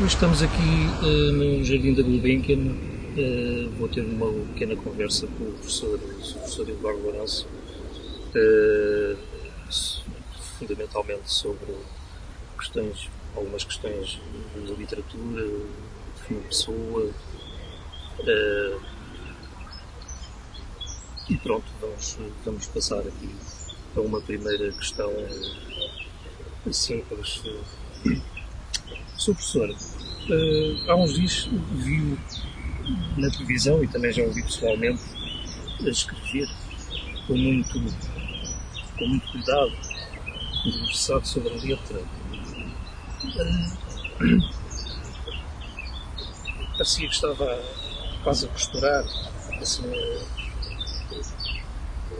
Hoje estamos aqui no Jardim da Gulbenkian. Vou ter uma pequena conversa com o professor Eduardo Lourenço, eh, fundamentalmente sobre algumas questões de literatura, de pessoa. E pronto, vamos passar aqui a uma primeira questão simples. Sr. Professor, há uns dias vi-o na televisão e também já o vi pessoalmente a escrever com muito cuidado, debruçado sobre a letra. Parecia que estava quase a costurar. Assim,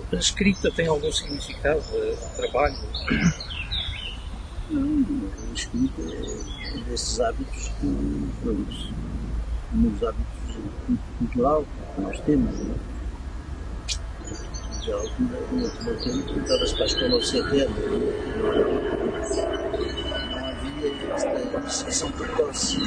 a escrita tem algum significado? O trabalho? Não, a escrita é desses hábitos que, nos hábitos cultural que nós temos. Não é? Já ao último tempo, estavas para a escola ao 7 anos, não havia esta perseguição precoce.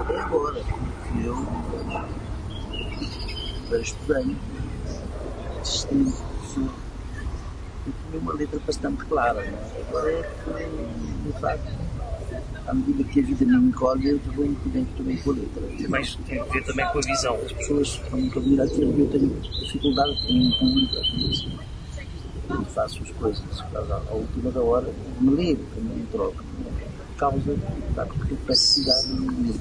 É agora que eu vejo bem assistindo professor e tinha uma letra bastante clara, não é? Agora é que, de facto, à medida que a vida me encolhe, eu vou incluindo também com a letra. Mas tem a ver também com a visão. As pessoas estão a virar a dizer que eu tenho dificuldade em público, às vezes. Eu faço as coisas à última da hora, me ligo, que não me troco, por causa da capacidade de me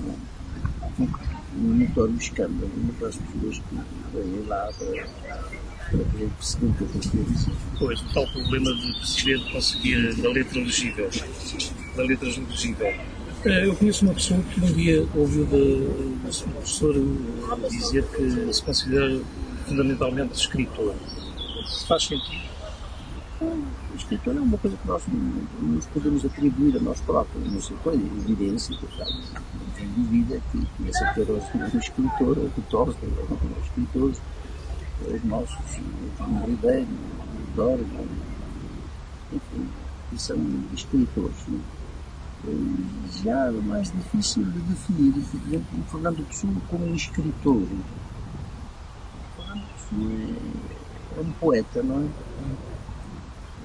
um notório escândalo para as pessoas que vêm lá para poder perceber o que eu estou a dizer. Pois, o tal problema de perceber, conseguir a letra legível. Da letra legível. Eu conheço uma pessoa que um dia ouviu do professor dizer que se considera fundamentalmente escritor. Faz sentido? O escritor é uma coisa que nós nos podemos atribuir a nós próprios, não sei qual é a evidência, portanto, não tem dúvida que começa a ter um escritor, ou que torce, os escritores, os nossos, o Ribeiro, o Dorgan, enfim, que são escritores. Já é mais difícil de definir, por exemplo, o Fernando Pessoa como um escritor. O Fernando Pessoa é um poeta, não é?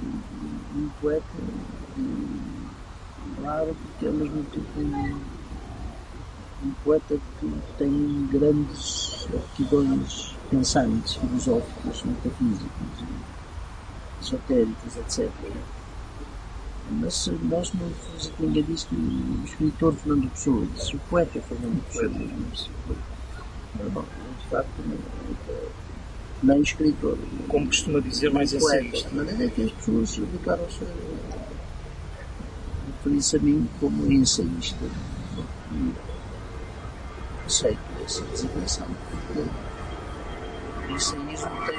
Um poeta, claro, porque é ao mesmo tempo um poeta que tem grandes aptidões pensantes, filosóficas, metafísicas, esotéricas, etc. Mas nós não ninguém diz que o escritor Fernando Pessoa, disse o poeta Fernando Pessoa. Bom, de facto, nem escritor. Como costuma dizer, mais ensaísta. De maneira que as pessoas dedicaram-se a referir-se a mim como ensaísta. E aceito essa designação. O ensaísmo tem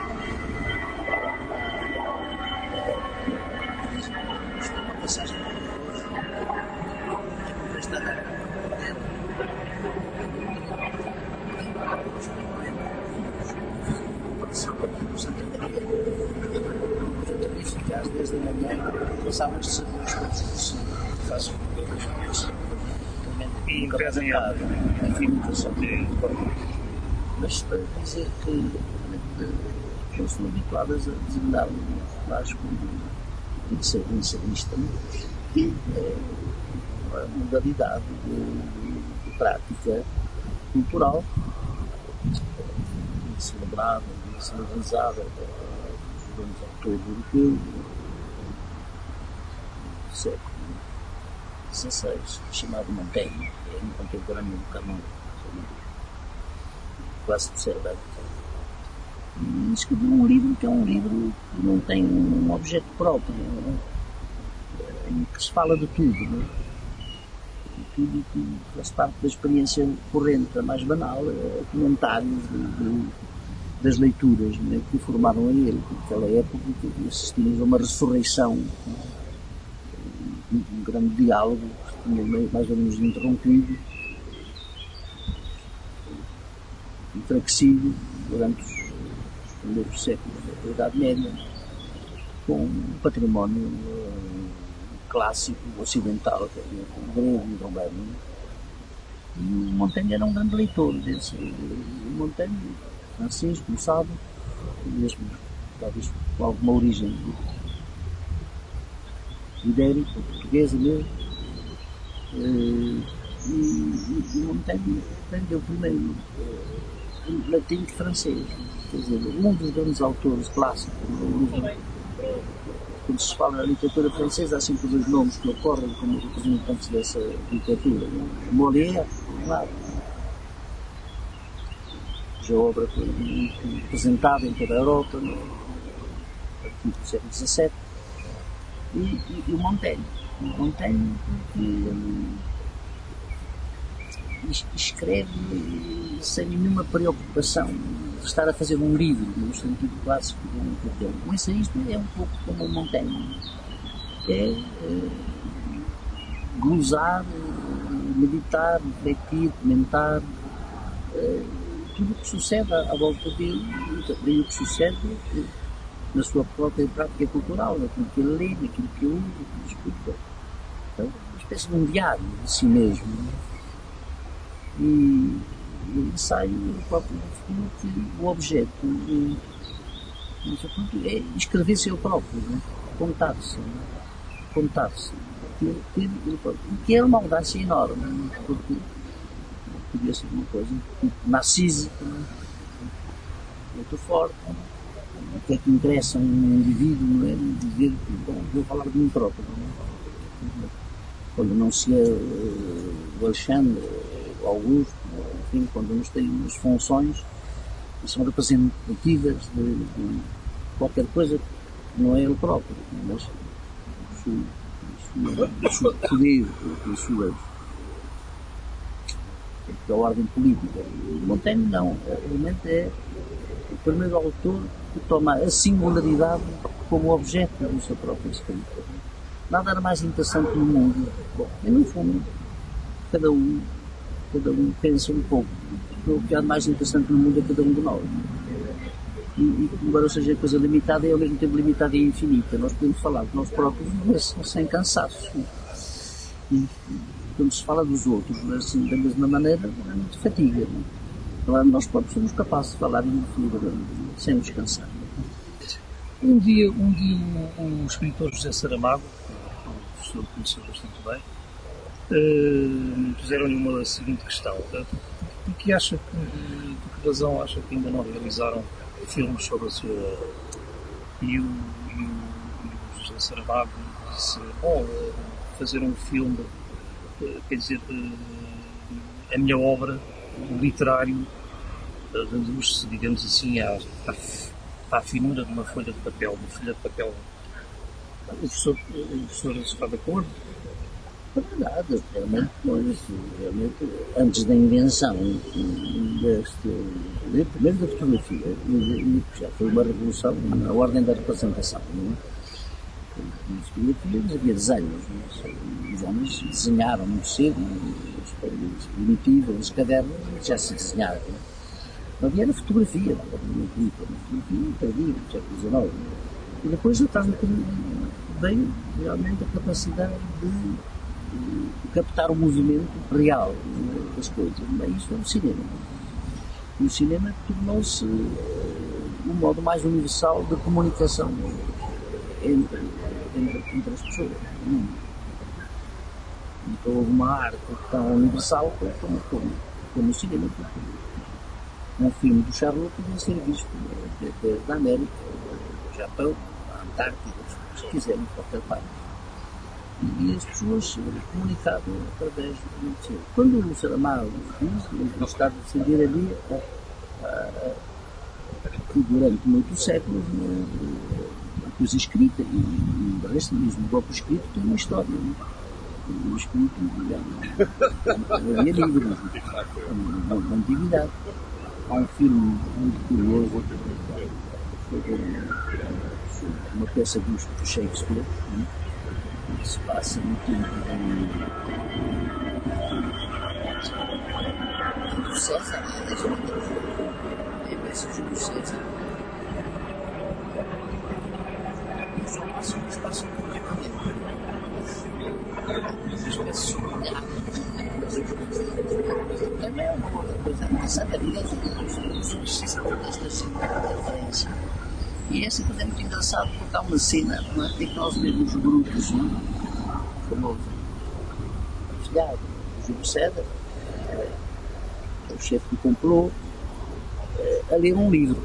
uma passagem esta às 10 da manhã, passámos de saber as coisas que fazem e impedem a comunicação. Mas para dizer que eu sou habituadas a designar-me mais como ensaísta, é uma modalidade de prática cultural celebrada, celebrizada digamos, ao todo europeu do século XVI, chamado Montaigne, que é um contemporâneo do Camões, quase do Cervantes. E escreveu um livro que é um livro que não tem um objeto próprio, em que se fala de tudo, não é? Tudo que faz parte da experiência corrente, a mais banal, comentários das leituras, né, que formaram a ele, porque naquela época assistimos a uma ressurreição um grande diálogo que tinha mais ou menos interrompido, enfraquecido durante os primeiros séculos da Idade Média, com um património clássico, ocidental, o grego e o romano. E o Montaigne era um grande leitor desse. O Montaigne, francês, como sabe, mesmo talvez com alguma origem ibérica, portuguesa mesmo. E Montaigne aprendeu primeiro latim e francês. Quer dizer, um dos grandes autores clássicos, quando se fala na literatura francesa, há sempre dois nomes que ocorrem como representantes dessa literatura. Molière, claro. A obra foi muito representada em toda a Europa, no século XVII. E o Montaigne. O Montaigne escreve sem nenhuma preocupação de estar a fazer um livro, no sentido clássico do termo. O ensaísmo é um pouco como o Montaigne. É glosar, meditar, refletir, comentar tudo o que sucede à volta dele e também o que sucede na sua própria prática cultural, naquilo que ele lê, naquilo que ouve, naquilo que escuta. Então, uma espécie de um diário de si mesmo. E o ensaio, o próprio define que o objeto é escrever-se ele próprio, né? Contar-se, que é uma audácia enorme, porque podia ser uma coisa narcísica, muito forte. O que é que interessa a um indivíduo, não é? Dizer que, bom, vou falar de mim próprio, não é? Quando não se é o Alexandre, o Augusto, enfim, quando nos tem umas funções que são representativas de qualquer coisa que não é ele próprio, mas o seu poder, a sua da ordem política. Montaigne não, realmente é o primeiro autor que toma a singularidade como objeto da sua própria escrita. Nada era mais interessante no mundo. Bom, e no fundo, cada um pensa um pouco. O que há de mais interessante no mundo é cada um de nós. E embora seja coisa limitada, é ao mesmo tempo limitada e infinita. Nós podemos falar de nós próprios, mas sem cansaço. E quando se fala dos outros, assim, da mesma maneira, é muito fatiga. Não? Nós próprios somos capazes de falar infinitamente, sem nos cansar. Um dia o escritor José Saramago, que o professor conheceu bastante bem, fizeram-lhe uma seguinte questão. Por que acha que, por que razão acha que ainda não realizaram filmes sobre a sua obra? E o José Saramago disse, bom, fazer um filme, quer dizer, a minha obra, o literário, reduz-se, digamos assim, à finura de uma folha de papel, uma folha de papel. O professor está de acordo? Para nada, realmente, antes da invenção primeiro da fotografia, já foi uma revolução na ordem da representação, não é? Nas fotografias havia desenhos, os homens desenharam muito cedo, as folhas primitivas, os cadernos, já se desenharam. Não havia a fotografia, perdia, no século XIX. E depois já estava veio realmente a capacidade de captar o movimento real das coisas. Bem, isso é o cinema. E o cinema tornou-se o modo mais universal de comunicação entre as pessoas. Então houve uma arte tão universal como o cinema. Um filme do Charlot podia ser visto desde a América, o Japão, a Antártida, se quiserem, qualquer parte. E as pessoas comunicavam através do cinema. Quando o Saramago diz, está a defender ali que durante muitos séculos a coisa escrita e o resto mesmo, o próprio escrito tem uma história. O escrito, havia livros na antiguidade. Há um filme muito curioso sobre uma peça do Shakespeare, que se passa no tempo do César, é versos do César. Os homens que se passam por as vezes sublinhar. Também é uma outra coisa interessante, a vida precisa desta referência. E essa coisa é muito engraçado porque há uma cena, não é? Em que nós vemos grupos, não é? Como o filhado, o Júlio César, o chefe do complô, a ler um livro.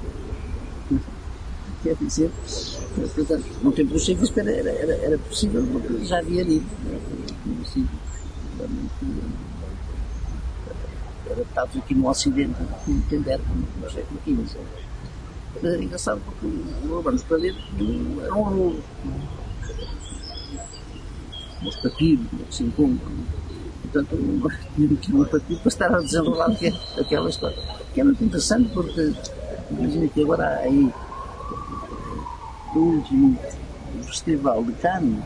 Quer dizer, portanto, no tempo do Shakespeare era possível porque já havia livro. Adaptados aqui no Ocidente, como entender, no século XV. Mas era engraçado porque o Urbanos para ler era um rolo. Os papiros que se encontram. Portanto, tinha aqui um papiro para estar a desenrolar aquela história. Que é muito interessante porque, imagina que agora há aí no último Festival de Cannes,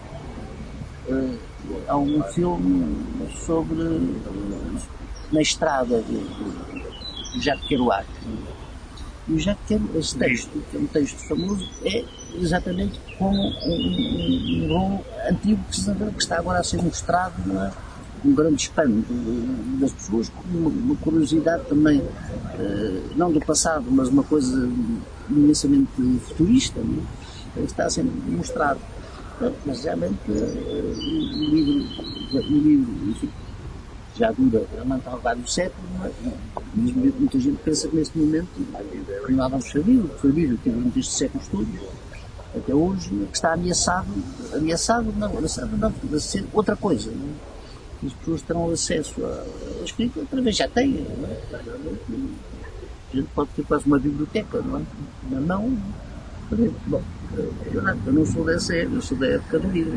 há um filme sobre na estrada do Jacques Kerouac. E o Jacques Kerouac, esse texto, que é um texto famoso, é exatamente como um rolo antigo que está agora a ser mostrado, não é? Um grande espanto das pessoas, com uma curiosidade também, não do passado, mas uma coisa imensamente futurista, não é? Está a ser mostrado. Mas realmente o livro enfim, já dura há vários séculos, mas muita gente pensa que neste momento que nada vamos saber, o que foi livro que teve destes séculos todos, até hoje, que está ameaçado não, de ser outra coisa. Não é? As pessoas terão acesso à escrita, outra vez já têm. Não é? A gente pode ter quase uma biblioteca, não é? Na mão. Bom, eu não sou dessa época, eu sou da época do livro.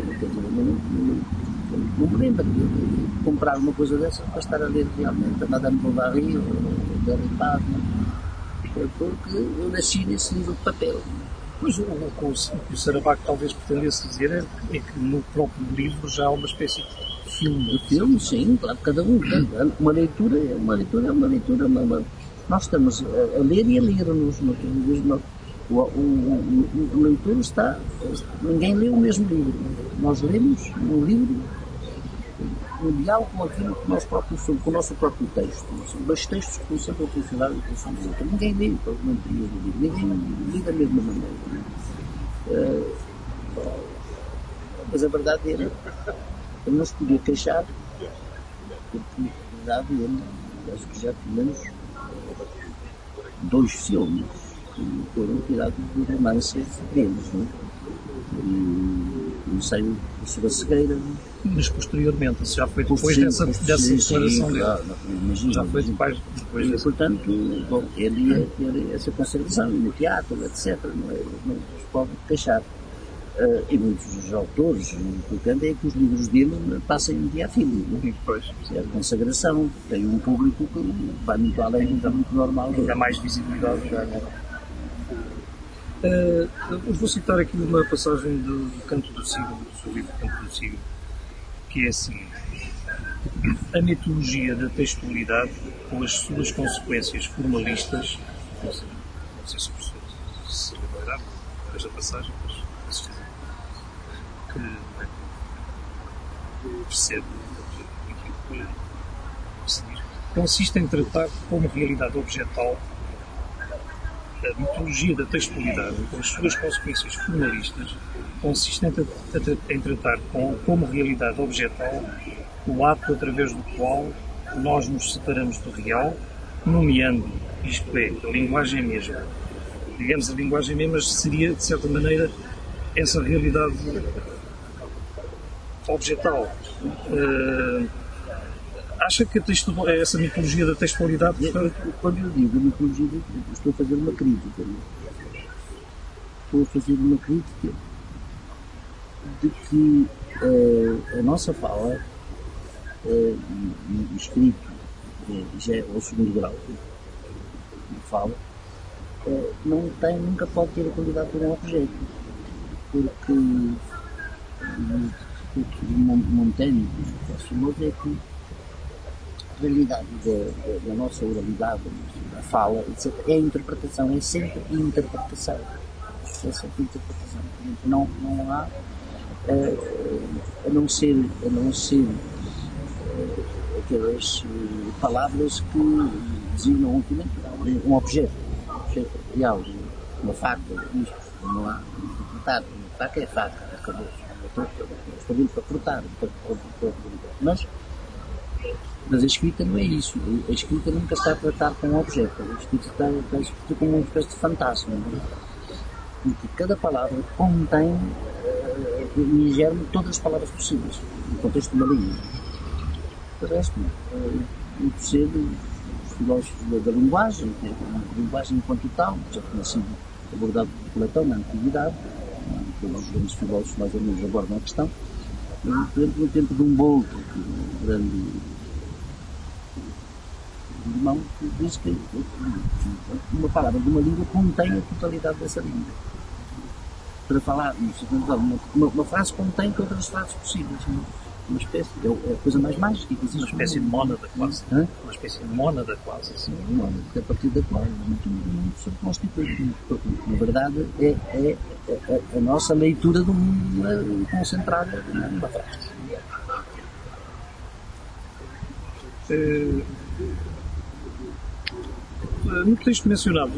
Não me lembro de comprar uma coisa dessas para estar a ler realmente a Madame Bovary ou a Derry Paz, porque eu nasci nesse livro de papel. Mas o que o Saramago talvez pretendesse dizer é que no próprio livro já há uma espécie de filme. De filme, sim, claro, cada um. Uma leitura é uma leitura. Nós estamos a ler e a ler-nos. O leitor está. Ninguém lê o mesmo livro. Nós lemos um livro, um diálogo com aquilo que nós próprios somos, com o nosso próprio texto. São dois textos que estão sempre a funcionar em função do outro. Ninguém lê propriamente o mesmo livro. Ninguém lê da mesma maneira. Mas a verdade era. Eu não se podia queixar, porque na verdade ele, acho que já tivemos 2 filmes que foram tirados do romance deles, não é? E saiu sobre a cegueira. Mas posteriormente, isso já foi depois dessa declaração dele. Imagino, já foi depois e, portanto, bom, ele ia ter essa conservação no teatro, etc. Não se pode queixar. E muitos dos autores, o importante é que os livros dele passem um dia a filme. É a consagração, tem um público que vai muito além do muito normal. Dá mais visibilidade. Vou citar aqui uma passagem do Canto do Siglo, do seu livro Canto do Siglo, que é assim: a mitologia da textualidade, com as suas consequências formalistas, não sei se se lembrar desta passagem, mas que percebe aquilo que se diz, consiste em tratar como realidade objetal a mitologia da textualidade, com as suas consequências formalistas, consiste em tratar como realidade objetal o ato através do qual nós nos separamos do real, nomeando, isto é, a linguagem mesma. Digamos, a linguagem mesma seria, de certa maneira, essa realidade objetal. Acha que essa mitologia da textualidade... Quando eu digo mitologia, estou a fazer uma crítica. Estou a fazer uma crítica de que a nossa fala, escrito, já é o segundo grau de fala, nunca pode ter a qualidade de um objeto, porque que Montaigne famoso é que a realidade da nossa oralidade, da fala, etc., é a interpretação, é sempre interpretação. É sempre interpretação. Não há, a não ser aquelas palavras que designam um objeto real, uma faca, isto, não há interpretar, faca é faca, acabou. Estou vindo para cortar, mas a escrita não é isso. A escrita nunca está a tratar com um objeto, a escrita está a escrita como uma espécie de fantasma. Porque cada palavra contém e germe todas as palavras possíveis, no contexto de uma língua. O resto, eu percebo os filósofos da linguagem, a linguagem enquanto tal, já tinha sido abordado por Platão na Antiguidade, pelos grandes filósofos mais ou menos abordam a questão. Por exemplo, no tempo de Humboldt, um grande irmão, que diz que uma palavra de uma língua contém a totalidade dessa língua. Para falar, uma frase contém todas as frases possíveis. Uma espécie, é a coisa mais mágica que existe. Uma espécie de mónada quase. Uma espécie de mónada quase. Sim, a partir da qual muito se constitui. Na verdade, é a nossa leitura do mundo concentrada numa frase. No texto mencionado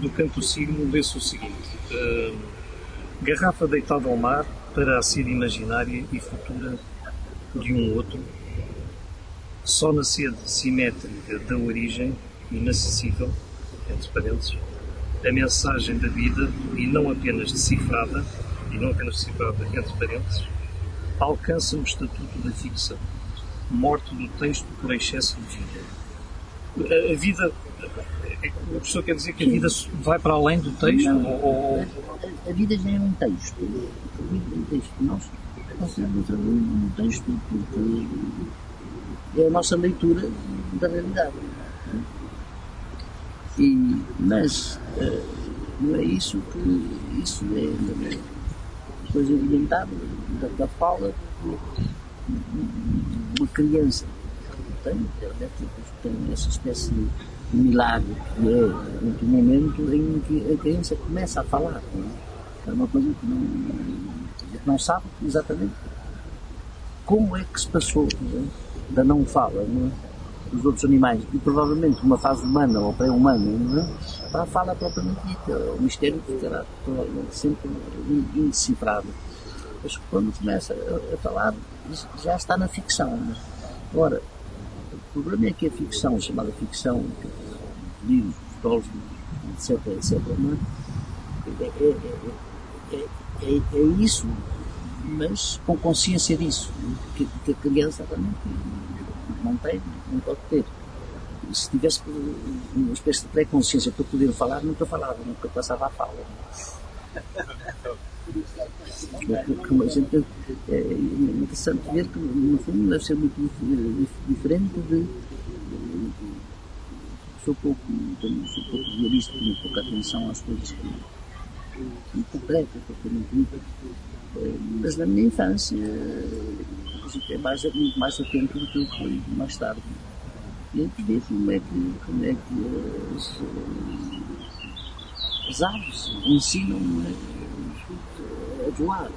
do Canto Signo, vê-se o seguinte: garrafa deitada ao mar para a sede imaginária e futura de um outro, só na sede simétrica da origem, inacessível, entre parênteses, a mensagem da vida, e não apenas decifrada, entre parênteses, alcança o estatuto da ficção, morte do texto por excesso de vida. A vida, o professor quer dizer que a vida vai para além do texto? Não, a vida já é um texto. A vida é um texto. Nós consideramos um texto porque é a nossa leitura da realidade. Mas não é isso que isso é coisa evidentável da fala de uma criança. Tem essa espécie de milagre que é um momento em que a criança começa a falar. É uma coisa que não sabe exatamente como é que se passou da não fala dos outros animais e provavelmente uma fase humana ou pré-humana para a fala propriamente dita. O mistério ficará sempre indecifrável. Mas quando começa a falar já está na ficção. Ora, o problema é que a ficção, chamada ficção, livros, Tolstói, etc., não é isso, mas com consciência disso, que a criança também não tem, não pode ter. Se tivesse uma espécie de pré-consciência para poder falar, nunca falava, nunca passava a fala. Como a gente, é interessante ver que, no fundo, deve ser muito diferente de. Sou pouco realista, tenho pouca atenção às coisas que concretas, propriamente ditas. Mas na minha infância, é muito mais atento do que eu fui mais tarde. E eu ver como é que as aves ensinam a voar.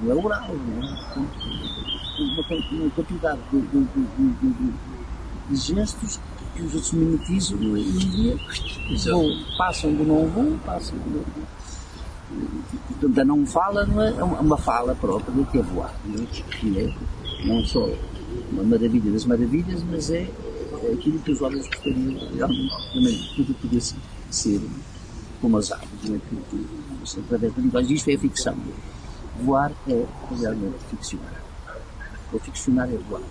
Não é oral, não é? Uma quantidade de gestos que os outros mimetizam e um dia passam do não voo, passam do. Portanto, a não fala não é uma fala própria que é voar. Que é não só uma maravilha das maravilhas, mas é aquilo que os homens gostariam realmente também tudo poder ser como as aves, não é? Através da linguagem. Isto é a ficção. Voar é realmente ficcionar. Ou ficcionar é voar.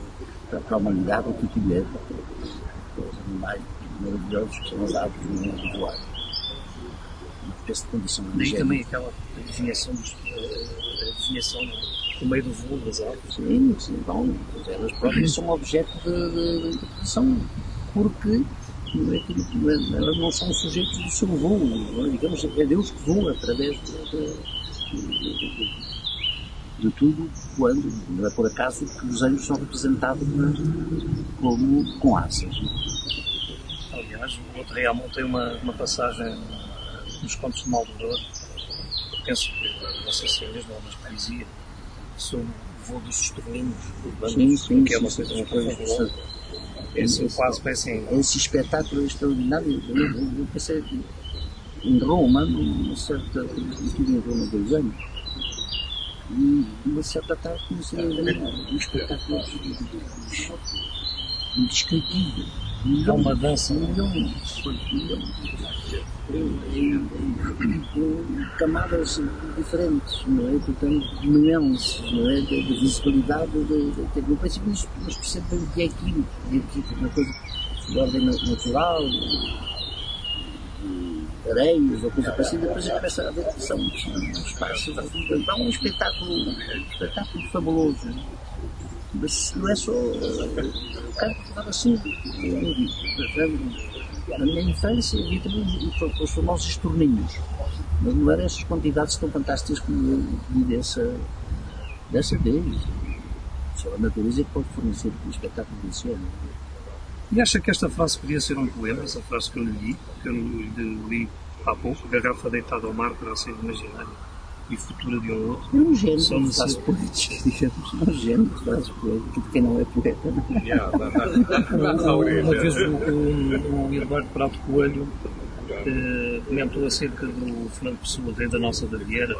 Para a humanidade, o que aquilo é para os animais maravilhosos que são as aves de voar. Uma espécie de condição daí também aquela definição no meio do voo das aves. Sim, bom, elas próprias são objeto de interpretação, porque elas não são sujeitos do seu voo, digamos, é Deus que voa através de tudo, quando não é por acaso que os anjos são representados como com asas. Aliás, o outro Realmente tem uma passagem nos Contos de Maldoror, penso que, não sei se é mesmo, mas poesia, sobre o voo dos estorninhos, que é uma coisa fabulosa. Esse quase parece em... Esse espetáculo é extraordinário. Eu pensei em Roma, numa certa... Eu estive em Roma 2 anos, e numa certa tarde comecei a ver um espetáculo indescritível. É uma dança. Milhões. Camadas diferentes, não é? Portanto, nuances, não é? Da visibilidade, no princípio nós percebemos o que é aquilo, uma coisa de ordem natural, areias ou coisa parecida, depois a gente começa a ver que são espaços, dá um espetáculo fabuloso. Mas não é só o campo que estava assim. Na minha infância havia também os famosos estorninhos, mas não eram essas quantidades tão fantásticas como eu vi dessa vez. Só a natureza é que pode fornecer um espetáculo desse ano. E acha que esta frase podia ser um poema, essa frase que eu lhe li há pouco, garrafa deitada ao mar para ser imaginária e futura de um outro? É um género de frases poéticas, digamos. É um género de frases poéticas, de quem não é poeta. Uma vez o Eduardo Prato Coelho comentou acerca do Fernando Pessoa, rei da nossa Baviera,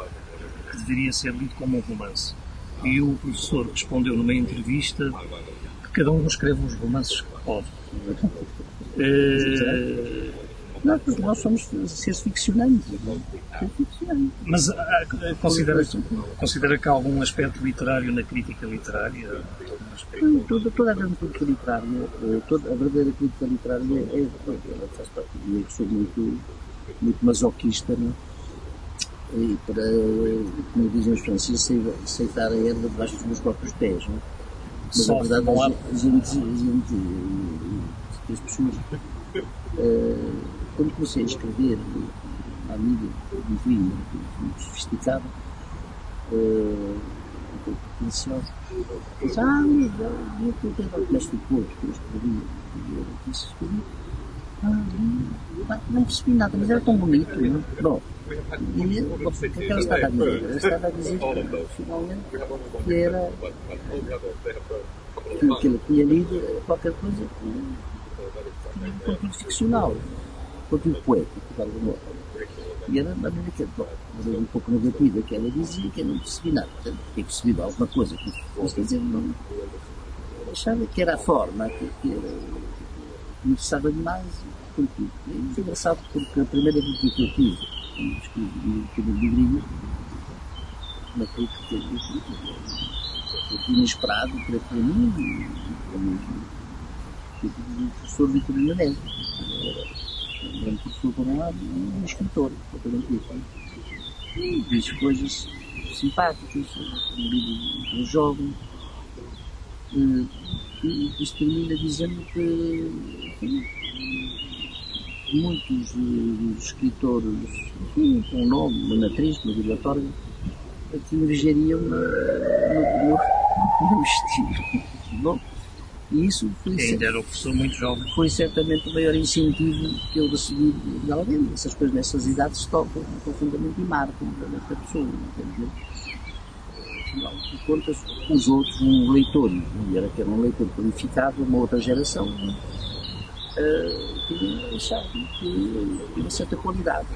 que deveria ser lido como um romance. E o professor respondeu numa entrevista que cada um escreve os romances que pode. Não, porque nós somos seres ficcionantes. Mas considera que há algum aspecto literário na crítica literária? Toda a grande crítica literária, a verdadeira crítica literária faz parte de mim, que sou muito masoquista, não? E para, como dizem os franceses, aceitar a erva debaixo dos meus próprios pés, não? Mas Só, a verdade não há... a gente as pessoas, quando comecei a escrever à mídia, muito sofisticada, um pouco policial, disse, eu começo do Porto, que eu escrevi, não percebi nada, mas era tão bonito, não? Bom, o que é que ela estava a dizer? Ela estava a dizer, finalmente, que era que ele tinha lido qualquer coisa que tinha um conteúdo ficcional, conteúdo poético, de algum modo. E era uma maneira que era um pouco negativa, que ela dizia que eu não percebi nada. Portanto, tinha percebido alguma coisa, mas quer dizer, não achava que era a forma, que me interessava demais o conteúdo. E foi engraçado porque a primeira crítica que eu tive, quando escrevi o livrinho, uma crítica inesperado para mim e o professor Vitorino Neves, um grande professor por um lado e um escritor, exatamente isso. E diz coisas simpáticas, um livro jovem, e isto termina dizendo que muitos escritores, enfim, com um nome, uma matriz, uma bibliotória, que invejariam no estilo. Bom, e isso foi, ainda era um professor muito jovem. Foi certamente o maior incentivo que eu recebi de alguém. Essas coisas nessas idades tocam profundamente e marcam essa pessoa. Afinal de contas, os outros, um leitor, e era que era um leitor qualificado, uma outra geração, tinha achado que tinha uma certa qualidade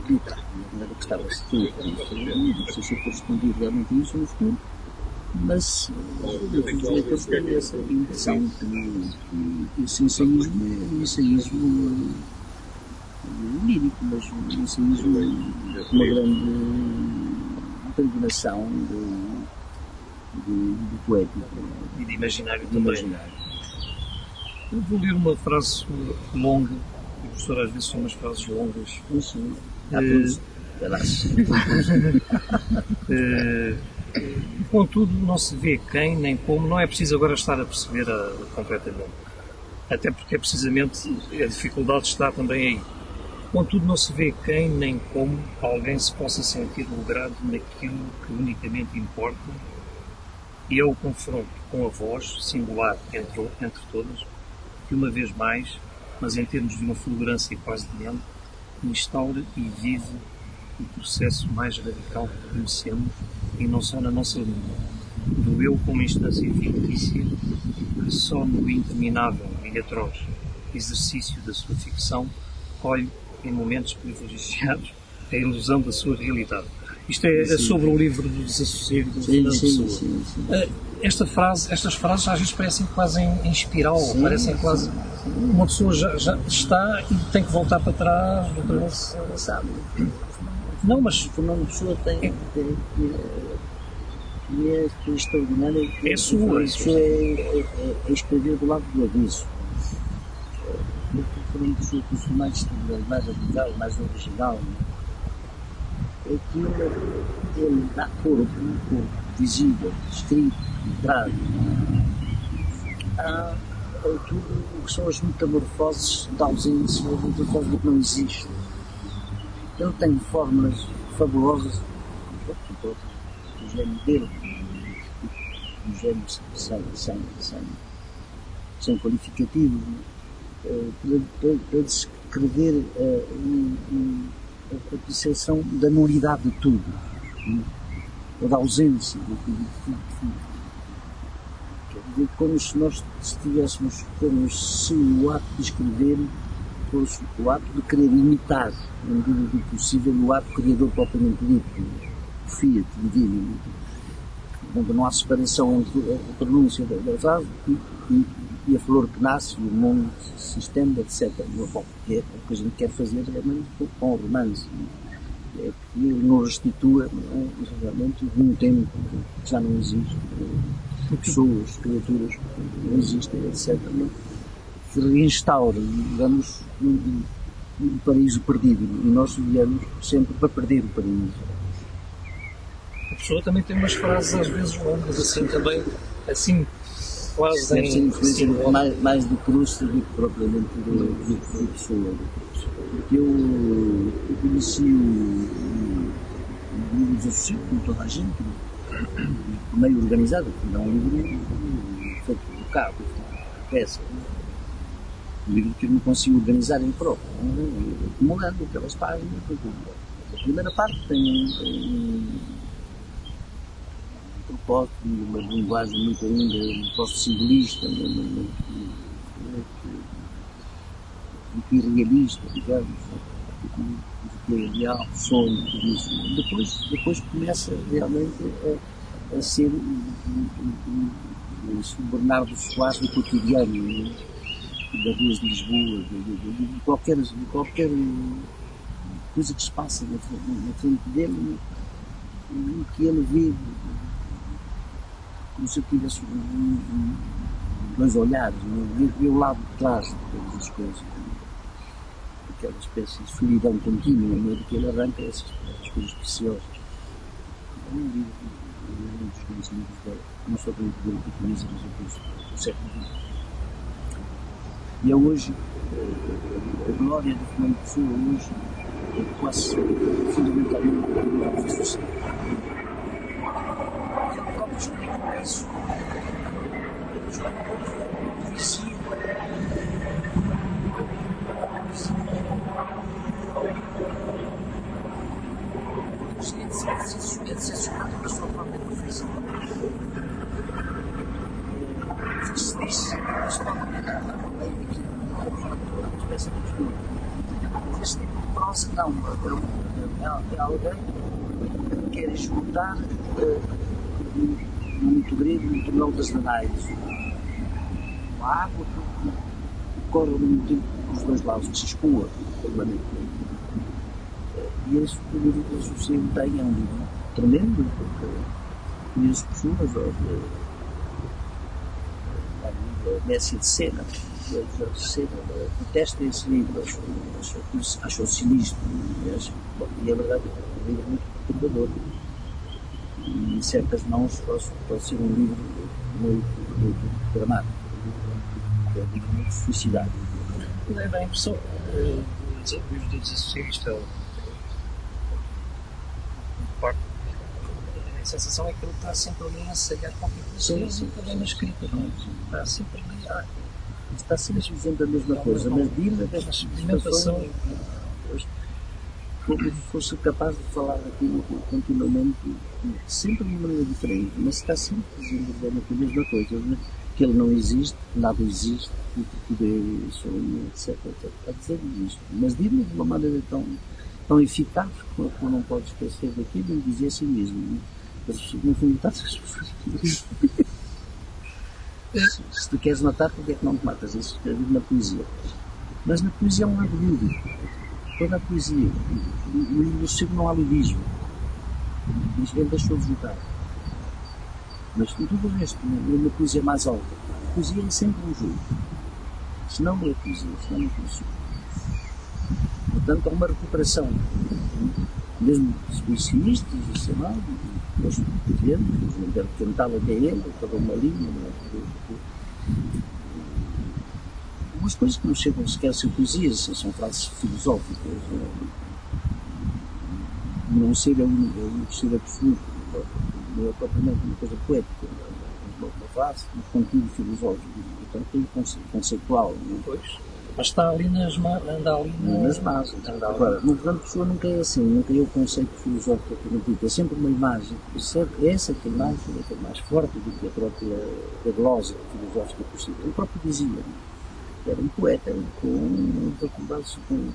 literária, não era que estava a ser não sei se eu correspondi realmente a isso no futuro, mas os leitores têm essa impressão que esse ensaísmo é um ensaísmo lírico, mas um ensaísmo com uma grande impregnação de poética e de imaginário também. Eu vou ler uma frase longa, e o professor às vezes são umas frases longas. Isso, Contudo, não se vê quem nem como, não é preciso agora estar a perceber completamente. Até porque é precisamente a dificuldade está também aí. Contudo, não se vê quem nem como alguém se possa sentir logrado naquilo que unicamente importa, e é o confronto com a voz, singular entre todas, que uma vez mais, mas em termos de uma fulgurância quase de mente, instaura e vive o processo mais radical que conhecemos, e não só na nossa língua, do eu como instância fictícia, que só no interminável e atroz exercício da sua ficção colhe, em momentos privilegiados, a ilusão da sua realidade. Isto é sobre o livro do Desassossego do Fernando Pessoa. Estas frases às vezes parecem quase em espiral, parecem quase... Uma pessoa já está e tem que voltar para trás, outra vez, sabe? Não, mas... Fernando Pessoa tem e é extraordinário. É sua. Isso é escrever do lado do avesso. Fernando Pessoa, que o mais radical, mais original, é que ele dá corpo, um corpo visível, escrito, literário, a tudo o que são as metamorfoses da ausência, as metamorfoses do que não existe. Ele tem fórmulas fabulosas, o gênio dele, o gênio sem qualificativo, para descrever a percepção da nulidade de tudo, ou da ausência de tudo. Quer dizer, como se nós estivéssemos, como se o ato de escrever fosse o ato de querer imitar, na medida do possível, o ato criador propriamente dito, o fiat divino. Não há separação entre a pronúncia da frase e a flor que nasce, e o mundo se estende, etc. Bom, o que a gente quer fazer realmente com o romance. É que ele nos restitua, realmente, num tempo que já não existe, pessoas, criaturas que não existem, etc. Que reinstaura, digamos, um paraíso perdido. E nós viemos sempre para perder o paraíso. A pessoa também tem umas frases às vezes longas, assim também, assim, quase deve ser influência mais do Proust do que propriamente de Pessoa. Porque eu conheci o Desassossego, como toda a gente, meio organizado, porque é um livro feito por cabo, peça. Um livro que eu não consigo organizar em próprio, acumulando aquelas páginas. A primeira parte tem propósito, uma linguagem muito linda, um propósito simbolista, muito irrealista, digamos, do que é real, sonho, tudo isso. Depois começa realmente a ser o Bernardo Soares do cotidiano, das ruas de Lisboa, de qualquer coisa que se passa na frente dele, que ele vive como se eu tivesse dois olhares, vê o lado de trás de todas as coisas, aquela espécie de solidão contínua, no meio de que ele arranca essas coisas preciosas. É um dos grandes livros dele, não só do português, mas do século XX. E é hoje, a glória de Fernando Pessoa hoje é quase fundamentalmente a glória da sociedade. Ele próprio explica isso. Ele explica o vizinho. É decepcionado com a sua própria profissão. Se diz, mas pode haver uma espécie de estudo. Este tipo de prosa não, é alguém que quer esgotar no mito grego, no tornão das Danais. A água que corre ao mesmo tempo dos dois lados, que se escoa permanentemente. E esse que o livro do Desassossego tem é um livro tremendo, porque conheço pessoas, a Messia de Sena, detesta esse livro, achou sinistro, e é verdade, é um livro muito perturbador. E em certas mãos pode ser um livro muito dramático, é um livro muito suicidário. Dá a impressão, desassociei isto. Parte. A sensação é que ele está sempre ali a ensaiar qualquer coisa. Sim, também na escrita, não é? Está sempre ali. Está sempre dizendo a mesma coisa, mas diz-me a experimentação. Como se fosse capaz de falar aquilo continuamente, sempre de uma maneira diferente, mas está sempre dizendo a mesma coisa, né? Que ele não existe, nada existe, que tudo é sonho, etc. Está dizendo isto, mas diz-me de uma maneira tão eficaz que eu não posso esquecer daquilo e dizer a si mesmo. Mas no fundo está se tu queres matar, porque é que não te matas? Isso escrevido na poesia. Mas na poesia é um lado lúdico. Toda a poesia. No chego não há ludismo. Ele deixou de jogar. Mas tudo o resto, na poesia mais alta, a poesia é sempre um jogo. Senão não é poesia, senão não funciona. Portanto, há uma recuperação. Mesmo os policialistas, sei lá, nós podemos, não quero tentar até ele, toda uma linha, umas coisas que não chegam sequer a ser poesias, são frases filosóficas, não ser é um ser absoluto, não é propriamente uma coisa poética, uma frase, um conteúdo filosófico, portanto é conceitual. Não é? Pois. Mas está ali nas masas. Agora, no Fernando Pessoa nunca é assim, nunca é o conceito filosófico é sempre uma imagem, essa que a imagem é mais forte do que a própria glosa filosófica possível. Ele próprio dizia, era um poeta com faculdades, com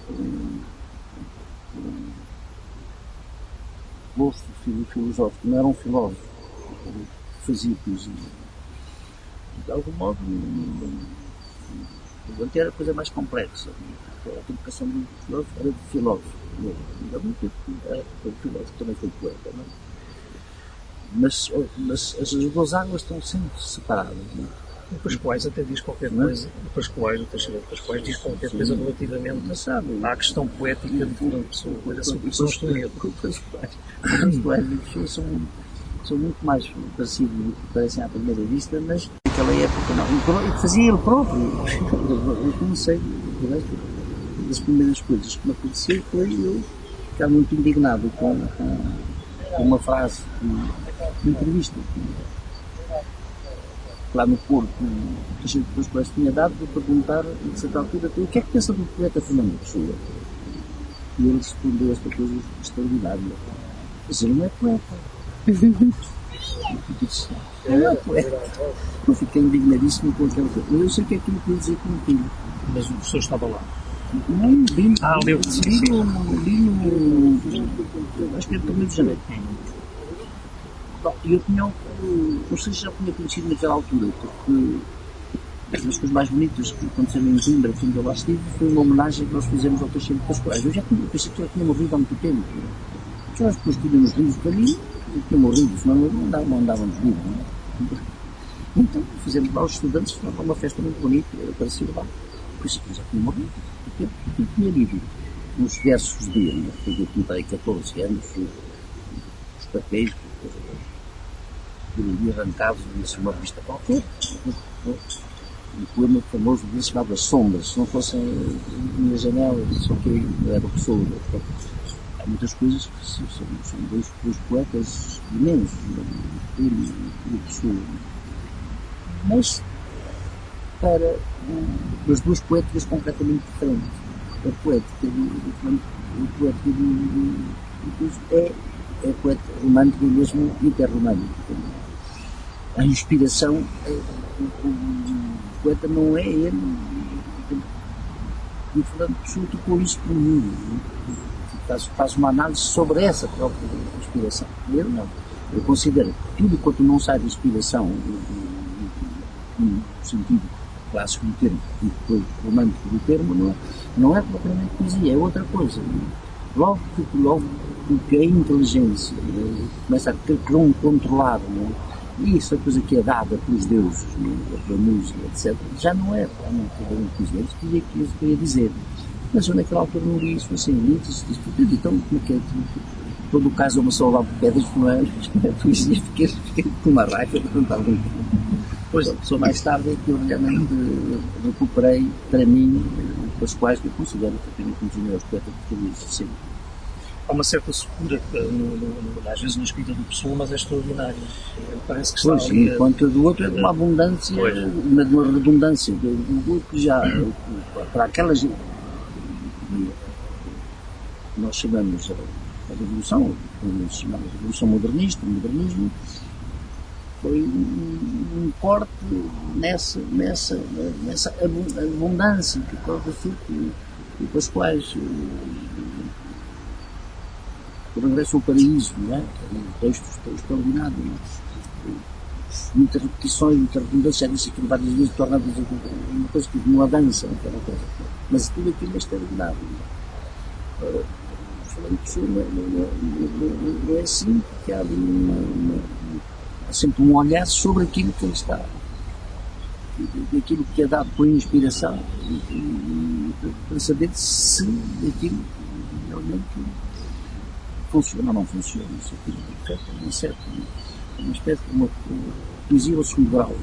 gosto filosófico, não era um filósofo, fazia poesia. De algum modo, o anterior era a coisa mais complexa. A educação do filósofo era de filósofo. O filósofo também foi poeta. Não é? Mas as duas águas estão sempre separadas. Não é? O Pascoais até diz qualquer coisa. O Pascoais diz qualquer coisa relativamente à questão poética de Fernando Pessoa. As pessoas são muito mais parecidos do que parecem à primeira vista, mas naquela época não. Fazia ele próprio. Eu comecei, das primeiras coisas que me aconteceu foi eu ficar muito indignado com uma frase de entrevista lá no Porto, que depois tinha dado para perguntar, a certa altura, o que é que pensa do poeta Fernando Pessoa? E ele respondeu esta coisa extraordinária. Mas ele não é poeta. Ele não é poeta. Eu fiquei indignadíssimo com aquela coisa. Eu sei que é aquilo que eu ia dizer com aquilo. Mas o professor estava lá. Não, li acho que era no 1º de janeiro. E eu tinha, não sei se já tinha conhecido naquela altura, porque uma das coisas mais bonitas que aconteceram em Zimbra, quando eu lá estive, foi uma homenagem que nós fizemos ao Teixeira de Pascoais. Eu pensei que já tinha morrido há muito tempo. Nós depois tínhamos livros para mim, tinha morrido, senão não andávamos vivos. Então fizemos lá, os estudantes, foi uma festa muito bonita, apareceu lá. Depois já tinha morrido, porque eu tinha lido uns versos dele, porque eu tinha 14 anos, os papéis, ali arrancados de uma revista qualquer, um poema famoso dele chamado As Sombras. Se não fossem minhas janelas, só que eu era pessoa. Há muitas coisas que são dois poetas imensos, ele e a pessoa. Mas para as duas poéticas completamente diferentes. A poética é poeta romântico e mesmo hiperromântico. A inspiração, o poeta não é ele. E o Fernando Pessoa tocou isso por mim. Faz uma análise sobre essa própria inspiração. Eu não. Eu considero que tudo quanto não sai de inspiração, no sentido clássico do termo, e depois romântico do termo, não é propriamente poesia, é outra coisa. Logo que a inteligência começa a querer controlar, e isso é coisa que é dada pelos deuses, pela música, etc., já não é realmente poesia. É isso que eu queria dizer. Mas eu naquela altura não li isso assim, li isso, então como é que é? Todo o caso é uma salva de pedras, não é poesia, fiquei com uma raiva de cantar muito. Pois, só mais tarde é que eu realmente recuperei para mim Pascoais, que eu considero efetivamente um dos melhores poetas portugueses, sempre. Há uma certa secura, às vezes, na escrita do Pessoa, mas é extraordinário. Parece que está Pois, ali. enquanto do outro é de uma abundância, de uma redundância, do que já, para aquelas. Nós chamamos a Revolução, chamamos a Revolução Modernista, o modernismo, foi um corte nessa abundância que corre fruto e Pascoais. O Regresso ao Paraíso, não é? Textos extraordinários, não é? Muitas repetições, muitas redundâncias, já disse aquilo várias vezes, torna-se uma coisa que não avança, aquela coisa. Mas tudo aquilo é extraordinário. Falando de Pessoa, não é assim, porque há sempre um olhar sobre aquilo que ele está, aquilo que é dado por inspiração, para saber se aquilo realmente funciona ou não funciona. Isso é uma espécie de uma poesia ao segundo grau.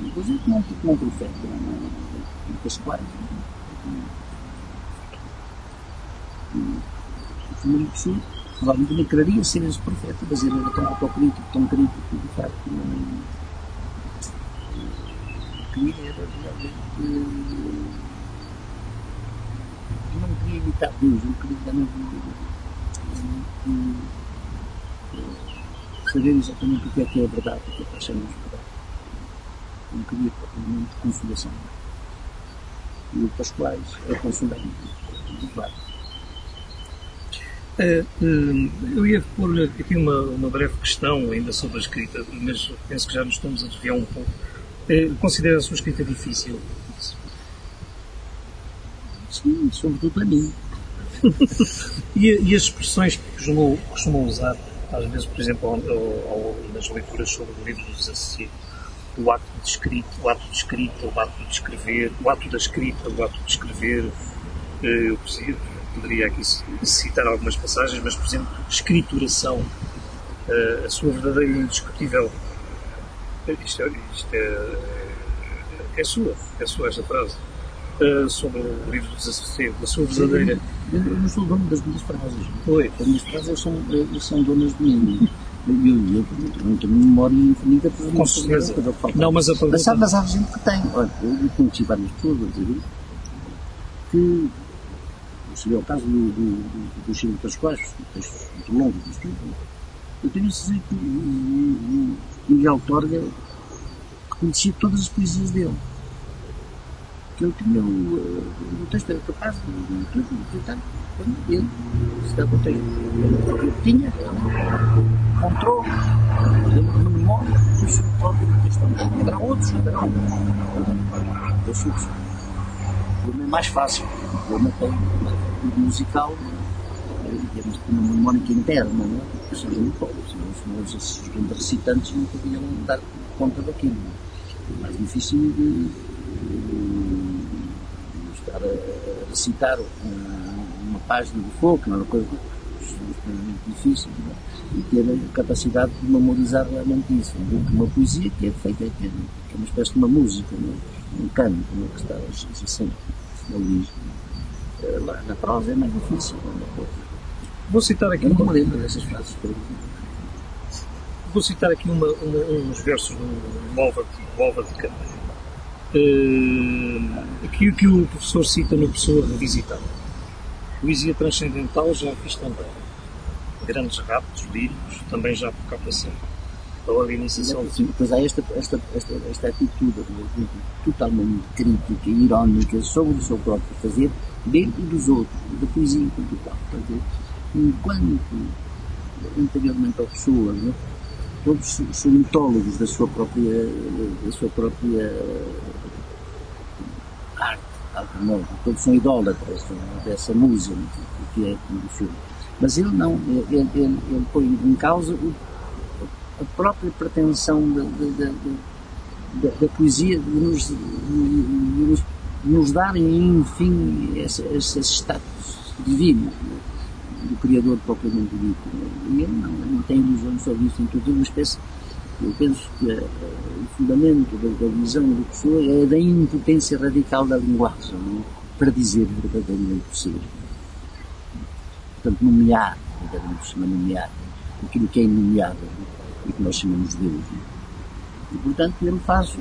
Depois é como um profeta, não Pascoais. O Fernando Pessoa provavelmente nem quereria ser esse profeta, mas ele era tão autocrítico, tão crítico, de facto, não queria realmente. Não queria imitar Deus, não queria realmente saber exatamente o que é a verdade, o que é que nós chamamos de verdade. Não queria propriamente consolação. E o Pascoais é consolador, claro. Eu ia pôr aqui uma breve questão ainda sobre a escrita, mas penso que já nos estamos a desviar um pouco. Considera a sua escrita difícil? Sim, sobretudo para mim. E as expressões que costumam usar, às vezes, por exemplo, nas leituras sobre o livro dos Assassinos, o ato de escrita, o ato de escrita, o ato de escrever, o ato da escrita, o ato de escrever, eu poderia aqui citar algumas passagens, mas, por exemplo, escrituração, a sua verdadeira e indiscutível. Isto é sua esta frase. Sobre o livro dos Assassinos, a sua verdadeira. Eu não sou dono das minhas frases. Oi. As minhas frases são donas de mim. Eu não tenho memória infinita para com certeza. Não, mas a pergunta... Mas há gente que tem. Olha, eu conheci várias pessoas a dizer que seria o caso do Chico Pascoais, textos muito longos do estudo. Eu tenho a dizer que o Miguel Torga conhecia todas as poesias dele. Que ele tinha o texto era capaz de acreditar ele se dá contexto. Ele tinha, encontrou, ele não memória, isso próprio do texto. Haverá outros, haverá outros. O problema é mais fácil, o problema tem o musical, digamos, uma memória interna, não é? São muito pobres, senão os grandes recitantes não podiam dar conta daquilo. É mais difícil de estar a recitar uma página de fogo, não é uma coisa extremamente difícil, não é? E ter a capacidade de memorizar realmente isso. Uma poesia que é feita, que é uma espécie de uma música, um canto, não é? Que está assim, na origem. Lá na prosa é mais difícil. Vou citar aqui não me lembro dessas frases. Vou citar aqui uns versos do Álvaro de Campos. Que o professor cita no Pessoa Revisitada. Poesia transcendental já fiz também. Grandes raptos líricos também já por cá passei. A organização... Pois há esta atitude totalmente crítica e irónica sobre o seu próprio fazer dentro dos outros, da poesia enquanto tal. Enquanto anteriormente ao Pessoa, não é? Todos são mitólogos da sua própria arte, de algum modo. Todos são idólatras dessa música que é do filme. Mas ele não, ele põe em causa a própria pretensão da poesia de nos darem, enfim, esse status divino do Criador propriamente dito. E ele não tem ilusões sobre isso, então tem uma espécie Eu penso que o fundamento da visão do professor é da impotência radical da linguagem, não é? Para dizer verdadeiramente possível. Portanto, nomear, nomear aquilo que é inomeável e que nós chamamos de Deus. E, portanto, ele faz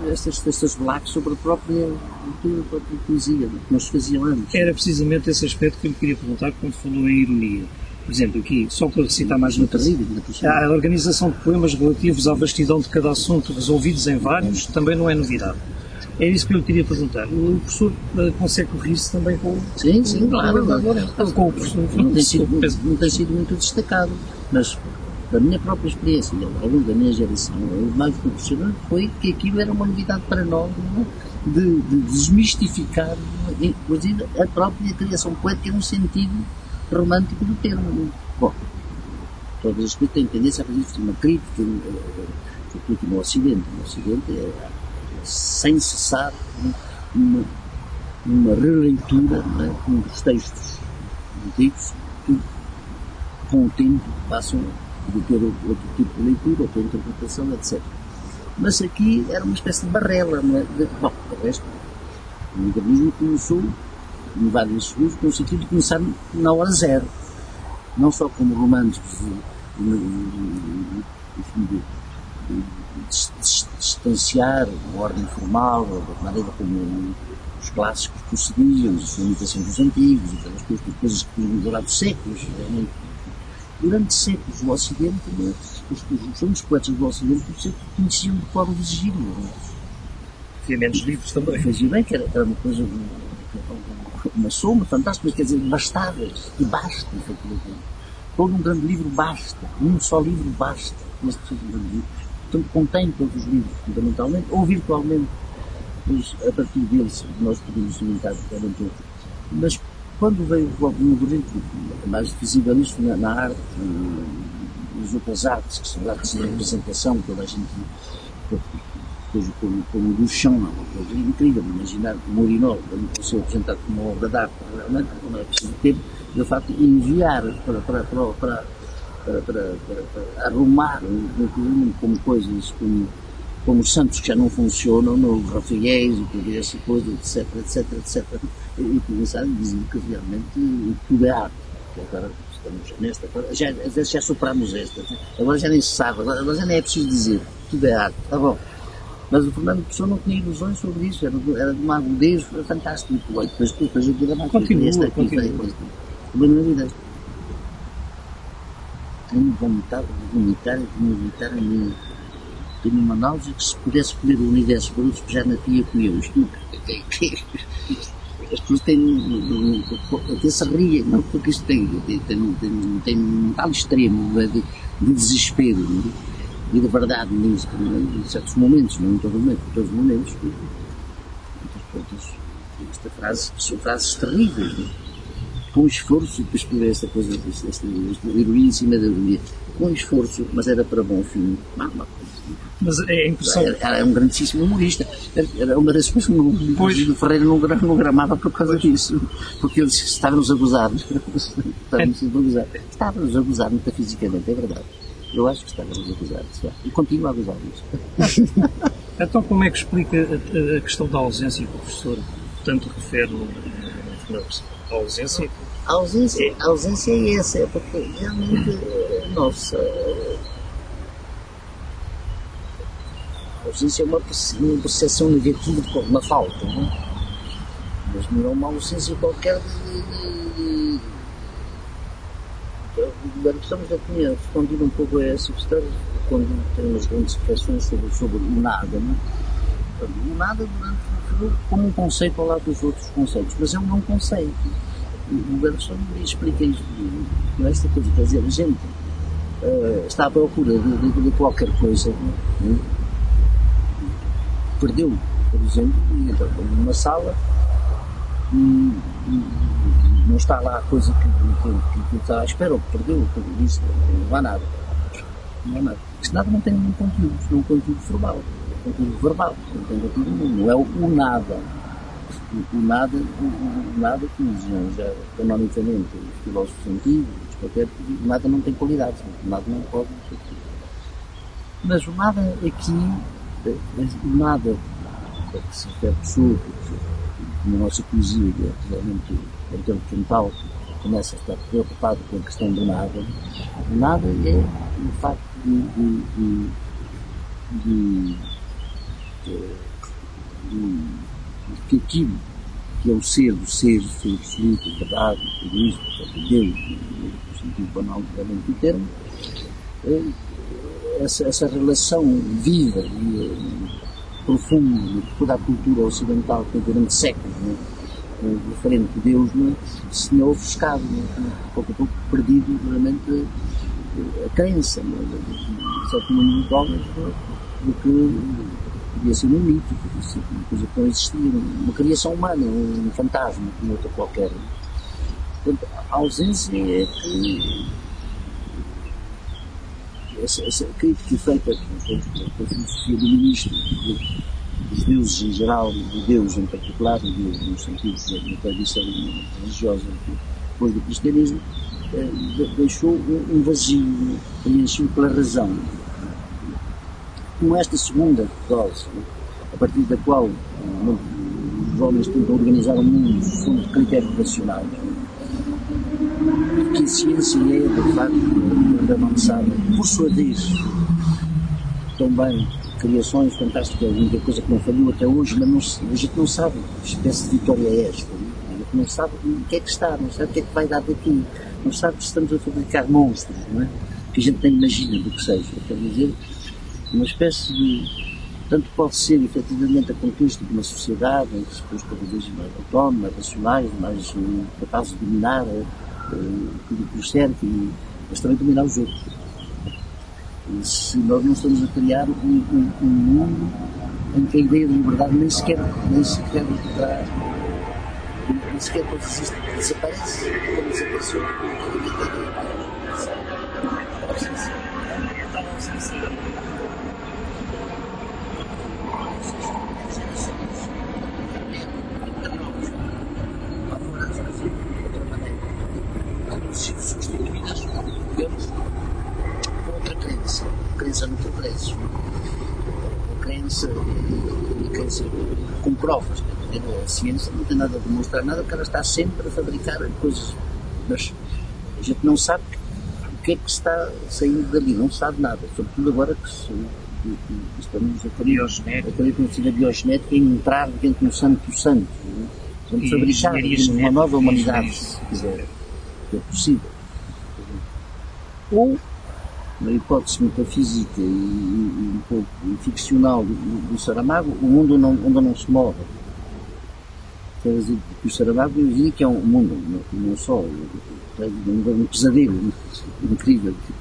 estas relatos sobre a própria leitura, a própria poesia, que nós fazíamos antes. Era precisamente esse aspecto que eu lhe queria perguntar quando falou em ironia. Por exemplo, aqui, só para citar mais uma coisa, a organização de poemas relativos à vastidão de cada assunto, resolvidos em vários, também não é novidade. É isso que eu lhe queria perguntar. O professor consegue correr-se também com Sim, claro. Com o professor. Não tem sido muito destacado, mas da minha própria experiência, algum da minha geração, o mais profissional foi que aquilo era uma novidade para nós, de desmistificar, inclusive, a própria criação poética no sentido romântico do termo. Bom, todas as coisas têm tendência a fazer uma crítica, sobretudo no Ocidente. No Ocidente é sem cessar uma releitura dos textos antigos que, com o tempo, passam de ter outro tipo de leitura, outra interpretação, etc. Mas aqui era uma espécie de barrela, não é? Bom, o resto, o modernismo começou, em vários segundos, com o sentido de começar na hora zero. Não só como românticos de distanciar a ordem formal, a maneira como os clássicos procediam, as limitações dos antigos, aquelas coisas que tinham durado séculos. Durante séculos, o Ocidente, os poetas do Ocidente conheciam de cor o Virgílio. Havia menos livros também. Fazia bem que era uma coisa, uma soma fantástica, quer dizer, bastáveis, e basta, efetivamente. Todo um grande livro basta, um só livro basta, neste grande livro. Portanto, contém todos os livros, fundamentalmente, ou virtualmente, pois a partir deles nós podemos limitar realmente outros. Mas quando veio o modernismo, mais visível isto na arte, nas outras artes, que são artes de representação, toda a gente, coisa como o Duchamp, uma coisa incrível, imaginar que o Mourinho pode ser apresentado como uma obra de arte, realmente, não é preciso ter, de facto, enviar para arrumar como coisas, como os santos que já não funcionam, no Rafaéis, e essa coisa, etc. E começar a dizer que realmente tudo é arte. Agora estamos nesta, já superamos esta, agora já nem se sabe, agora já nem é preciso dizer, tudo é arte. Tá bom. Mas o Fernando Pessoa não tinha ilusões sobre isso, era de uma agudez fantástica. Depois eu digo mais continua. Uma novidade. Tenho vontade de vomitar a mim. Tenho uma náusea que se pudesse comer o universo por outros, já natia com eu. Isto as pessoas têm até se riem, não, porque isto tem um tal extremo de desespero e de verdade nisso, em certos momentos, não em todos os momentos. Esta frase, são frases terríveis, com esforço, depois por esta coisa, esta ironia em cima da ironia, com esforço, mas era para bom fim. Mas é a impressão... Era um grandíssimo humorista. Era uma das coisas que o Ferreira não gramava por causa disso. Porque ele estava-nos a gozar. Estava-nos a gozar metafisicamente, é verdade. Eu acho que estava-nos a gozar. E continua a gozar isso. Então, como é que explica a questão da ausência que o professor tanto refere no a ausência? A ausência é essa, é porque realmente, nossa... A ausência é uma percepção negativa de uma falta, não é? Mas não é uma ausência qualquer de... O Aristão já tinha respondido um pouco a essa questão quando tem umas grandes reflexões sobre o nada, não é? O nada como um conceito ao lado dos outros conceitos, mas é um não conceito. O Aristão explica isto com esta coisa, quer dizer, a gente está à procura de qualquer coisa, não é? Perdeu, por exemplo, e entra numa sala e não está lá a coisa que está à espera, ou que perdeu, isso, não há nada. Não há nada. Isto nada não tem nenhum conteúdo, não é um conteúdo formal, é um conteúdo verbal, não tem conteúdo nenhum, não é o nada. O nada que diziam já canonicamente os filósofos antigos, qualquer, o nada não tem qualidade, o nada não pode. Mas o nada aqui, o nada que se refere pessoa, na nossa poesia, realmente, em termos frontal, começa a estar preocupado com a questão do nada. O nada é o facto de que aquilo que é o ser absoluto, a verdade, tudo isso, Deus, no sentido banal do termo, essa relação viva e profunda de toda a cultura ocidental que tem durante séculos, referente a Deus, se tinha ofuscado, pouco a pouco perdido realmente a crença, de certo número de homens, do que podia ser um mito, podia ser uma coisa que não existia, uma criação humana, um fantasma, como outra qualquer. Portanto, a ausência é que essa crítica feita pela filosofia do ministro, dos deuses em geral, do Deus em particular, no sentido da tradição religiosa depois do cristianismo, deixou um vazio preenchido pela razão. Como esta segunda dose, a partir da qual os homens tentam organizar o mundo segundo critérios racionais, que a ciência é, de facto, ainda não sabe, por sua vez, também criações fantásticas, a única coisa que não falhou até hoje, mas a gente não sabe que espécie de vitória é esta, a gente não sabe o que é que está, não sabe o que é que vai dar daqui, não sabe se estamos a fabricar monstros, não é? Que a gente nem imagina do que seja, quer dizer, uma espécie de, tanto pode ser efetivamente a conquista de uma sociedade em que se pôs cada vez mais autónoma, mais racionais, mais capazes de dominar tudo que os cerca, mas também dominar os outros. E se nós não estamos a criar um mundo em que a ideia de liberdade nem sequer existe, desaparece, como desapareceu. Substituídas por outra crença no progresso, a crença com provas. A ciência não tem nada a demonstrar nada, porque ela está sempre a fabricar coisas, mas a gente não sabe o que é que está saindo dali, não sabe nada, sobretudo agora que estamos a conhecer a biogenética e entrar dentro do santo dos santos. Vamos fabricar uma nova humanidade, se quiser, que é possível. Ou, na hipótese metafísica e um pouco ficcional do Saramago, o mundo onde não se move. Quer dizer, que o Saramago dizia que é um mundo, não só, um pesadelo incrível, que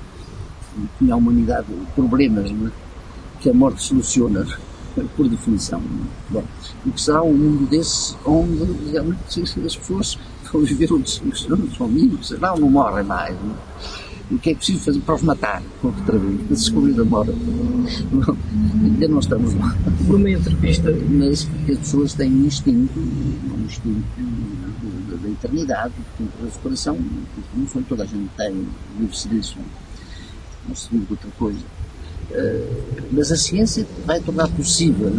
tinha a humanidade problemas, não é? Que a morte soluciona, por definição. Bom, e que será um mundo desse onde realmente as pessoas vão viver outros são amigos, não morrem mais. Não é? O que é preciso fazer para os matar? Outra vez, para descobrir a morte. Ainda não estamos lá. Numa entrevista. Mas as pessoas têm um instinto da eternidade, da separação, no fundo toda a gente tem, vive-se disso, não se vive de outra coisa. Mas a ciência vai tornar possível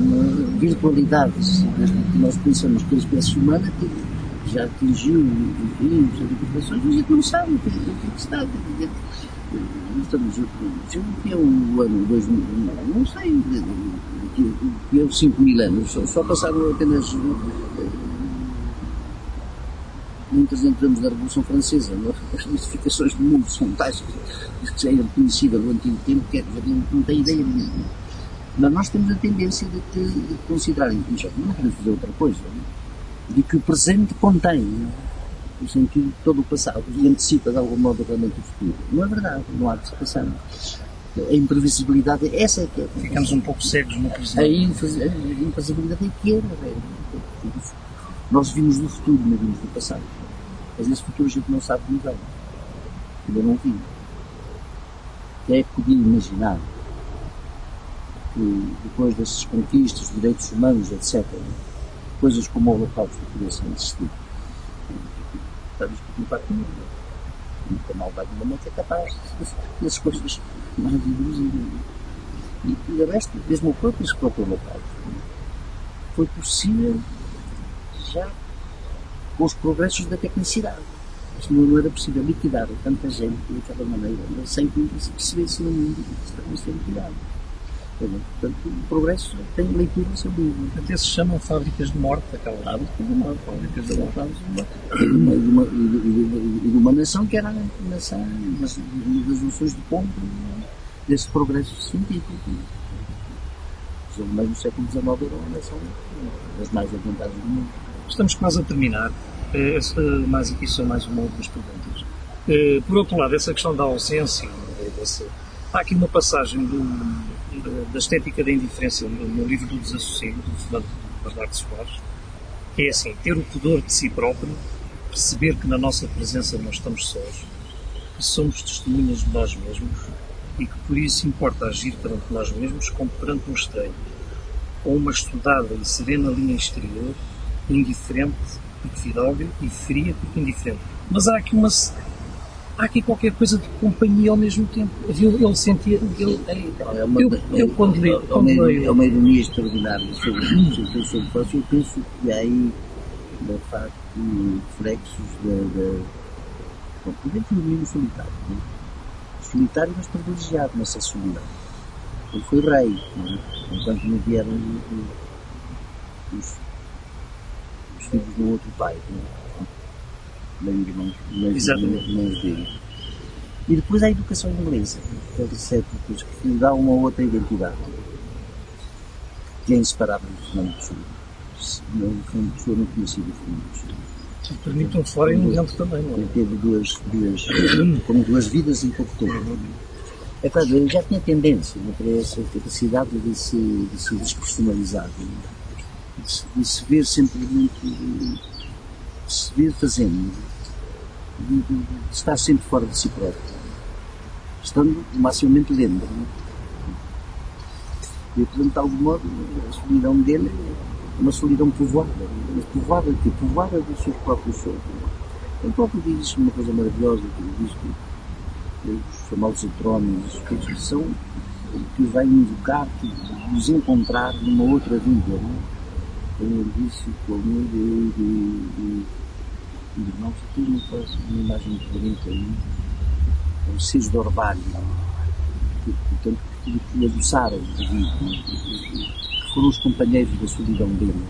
virtualidades que nós pensamos que a espécie humana já atingiu as limitações, mas a gente não sabe o que está. Estamos que é o ano 2000, não sei, que é os 5.000 anos, só passaram apenas nem 300 anos da Revolução Francesa. As modificações do mundo são tais que já eram conhecidas do antigo tempo, que não tem ideia nenhuma. Mas nós temos a tendência de considerar que não podemos fazer outra coisa, de que o presente contém o sentido de todo o passado e antecipa de algum modo realmente o futuro. Não é verdade, não há antecipação. A imprevisibilidade, essa é que é. Ficamos um pouco cegos no presente. A imprevisibilidade é que é. Nós vimos do futuro, não vimos do passado. Mas esse futuro a gente não sabe como vem. Ainda não vimos. Quem é que podia imaginar que depois dessas conquistas, direitos humanos, etc., coisas como o Holocausto pudessem existir? Estamos a preocupar com isso. Nunca mal vai de uma mente é capaz dessas coisas mais invisíveis. E de resto, mesmo o próprio local foi possível já com os progressos da tecnicidade. Isto não era possível liquidar tanta gente daquela maneira, sem que se percebesse no mundo que estava a ser liquidado. Portanto, o progresso tem leitura no seu livro. Até se chamam fábricas de morte, aquelas Fábricas de morte. fábricas de morte. E de uma nação que era a nação das noções de ponto desse progresso científico. Os alemães no século XIX eram a nação das mais adiantadas do mundo. Estamos quase a terminar. Mas aqui são mais uma ou duas perguntas. Por outro lado, essa questão da ausência, há aqui uma passagem da estética da indiferença no livro do Desassossego, do Bernardo Soares, que é assim: ter o pudor de si próprio, perceber que na nossa presença não estamos sós, que somos testemunhas de nós mesmos e que por isso importa agir perante nós mesmos como perante um estranho, ou uma estudada e serena linha exterior, indiferente porque fidalga e fria porque indiferente. Mas há aqui qualquer coisa de companhia ao mesmo tempo. Ele sentia... quando leio... É uma ironia extraordinária sobre eu penso que há aí, de facto, reflexos Bom, primeiro foi o menino solitário. Né? Solitário, mas privilegiado nessa solidão. Ele foi rei, né? Enquanto não vieram os filhos do outro pai, nem irmãos dele. E depois a educação inglesa, que lhe dá uma outra identidade, que é inseparável do Fernando Pessoa. Fernando Pessoa não conhecia o Fernando Pessoa. Permite um fora e um dentro também, não é? Ele teve como duas vidas em pouco tempo. É claro, ele já tinha tendência para essa capacidade de se despersonalizar, de se ver simplesmente, de se ver fazendo, de estar sempre fora de si próprio, estando maximamente dentro. E, portanto, de algum modo, a solidão dele é uma solidão povoada, povoada dos seus próprios sonhos. Ele próprio diz uma coisa maravilhosa, que ele diz que os famosos heterónimos, que são, que vai invocar, que nos encontrar numa outra vida, não é? Ele disse como de nós temos uma imagem muito bonita aí, os seres do orvalho, portanto, que adoçaram a vida, que foram os companheiros da solidão dele.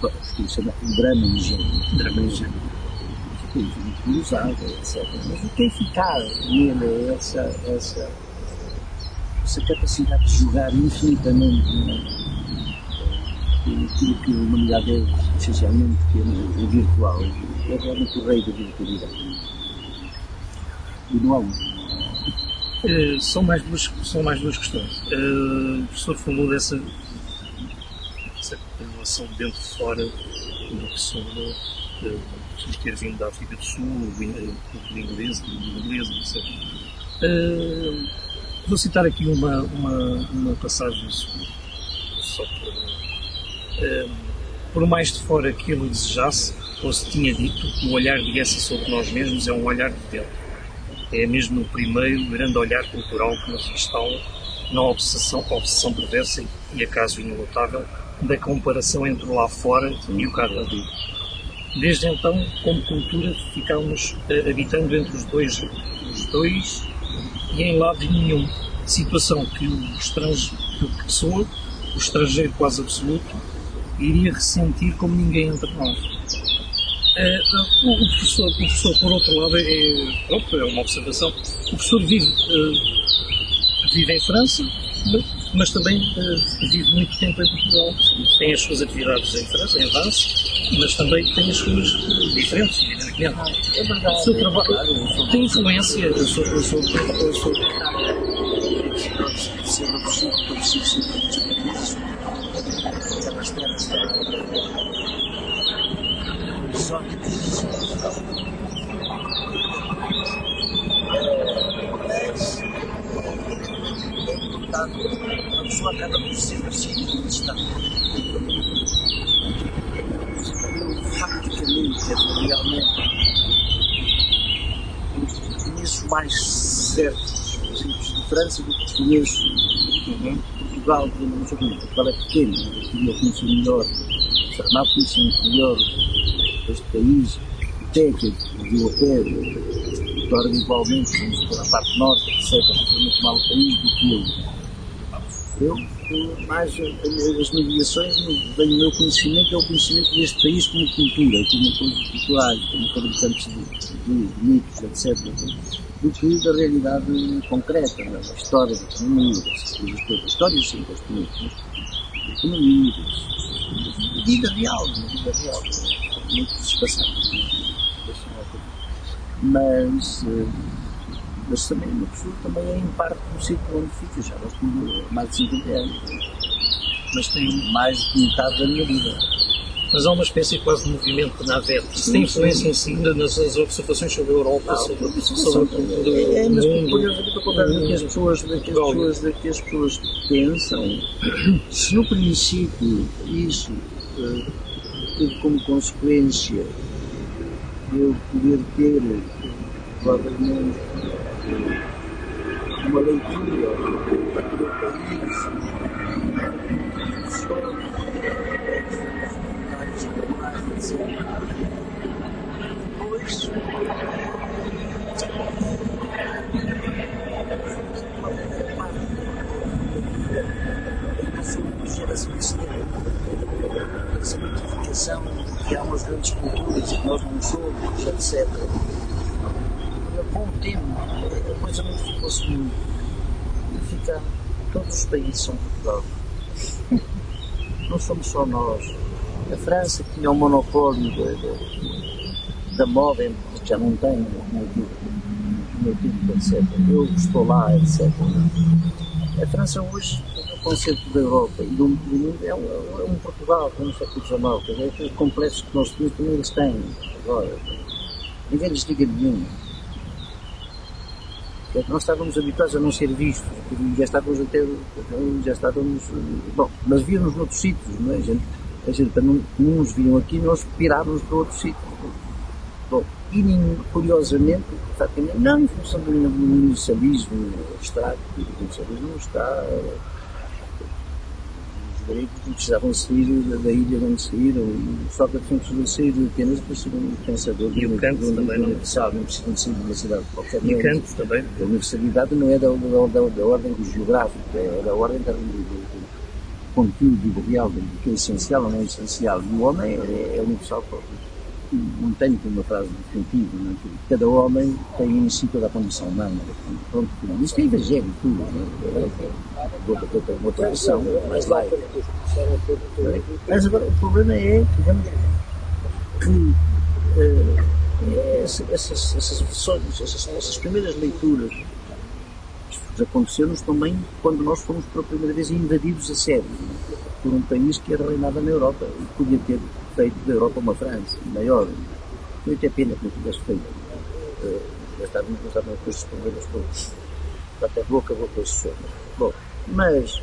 Que se chama o drama ingênuo. Muito usado, etc. Mas o que é eficaz nele é essa capacidade de jogar infinitamente aquilo que a humanidade é essencialmente, que é virtual. É realmente o rei da virtualidade. E não há um. São mais duas questões. O professor falou dessa relação dentro e fora da pessoa, de ter vindo da África do Sul, do inglês, etc. Vou citar aqui uma passagem só para, por mais de fora que ele desejasse, ou se tinha dito, o olhar de essa sobre nós mesmos é um olhar de dentro. É mesmo o primeiro grande olhar cultural que nos instala na obsessão perversa e acaso inelutável da comparação entre o lá fora e o cá dentro. Desde então, como cultura, ficámos habitando entre os dois e em lado nenhum. Situação que o estrangeiro quase absoluto, iria ressentir como ninguém entre nós. O professor, por outro lado, é uma observação. O professor vive em França, mas também vive muito tempo em Portugal. Tem as suas atividades em França, em Vence, mas também tem as suas diferentes, evidentemente. É verdade. O seu trabalho tem influência. Eu sou a pessoa acaba por ser assim, está facticamente, realmente, conheço mais certos exemplos França do que desconheço Portugal, não sei como, Portugal é pequeno, eu queria conhecer melhor, mal conhecer melhor este país, até que viu a pé, torna igualmente, a parte norte, etc., muito mal o país do que eu. Mais as mediações, o meu conhecimento é o conhecimento deste país como cultura, como coisa cultural, como fabricantes de mitos, etc., do que da realidade concreta, da história da economia, das histórias sim, das políticas, da economia, da vida real, muito se passar. Mas também uma pessoa também é em parte do sítio onde fica, já nós temos mais de 50 anos, mas tem mais de metade da minha vida. Mas há uma espécie quase de movimento na AVET, que tem influência em si nas observações sobre a Europa, sobre a cultura do mas mundo. curiosamente, ao contrário do que as pessoas pensam, se no princípio isso teve como consequência eu poder ter provavelmente uma leitura do país depois essa identificação que há umas grandes culturas e que nós não somos, etc. Com o tempo, a coisa não ficou-se muito. Todos os países são Portugal. Não somos só nós. A França tinha o monopólio da moda, que já não tem, no meu tempo, etc. Eu estou lá, etc. A França hoje, o conceito da Europa e do mundo é um Portugal, como no século XIX. É aqueles complexos que nós temos, também eles têm. Agora, ninguém lhes diga nenhum. Nós estávamos habituados a não ser vistos, já estávamos, bom, mas víamos noutros sítios, não é? A gente não nos viam aqui, nós pirávamos para outros sítios. Bom, e curiosamente, não em função do universalismo abstrato, o universalismo não está. Os gregos não precisavam sair da ilha onde saíram, e Sócrates não precisou sair de Atenas para ser um pensador. E o Kant também não precisam sair de uma cidade qualquer. E Kant também. A universalidade não é da ordem do geográfico, é da ordem do conteúdo real, do que é essencial ou não é essencial. E o homem é universal próprio. Montaigne tem uma frase definitiva, não é? Cada homem tem em si toda a condição humana. Pronto, isto é evangélico tudo, não é? Outra versão, mas lá. Mas agora, o problema é que essas versões, essas primeiras leituras aconteceram-nos também quando nós fomos pela primeira vez invadidos a sério por um país que era reinado na Europa e podia ter feito da Europa uma França maior. Foi até pena que não tivesse feito. Já estávamos com estes problemas todos. Até boca esses sonhos. Bom, mas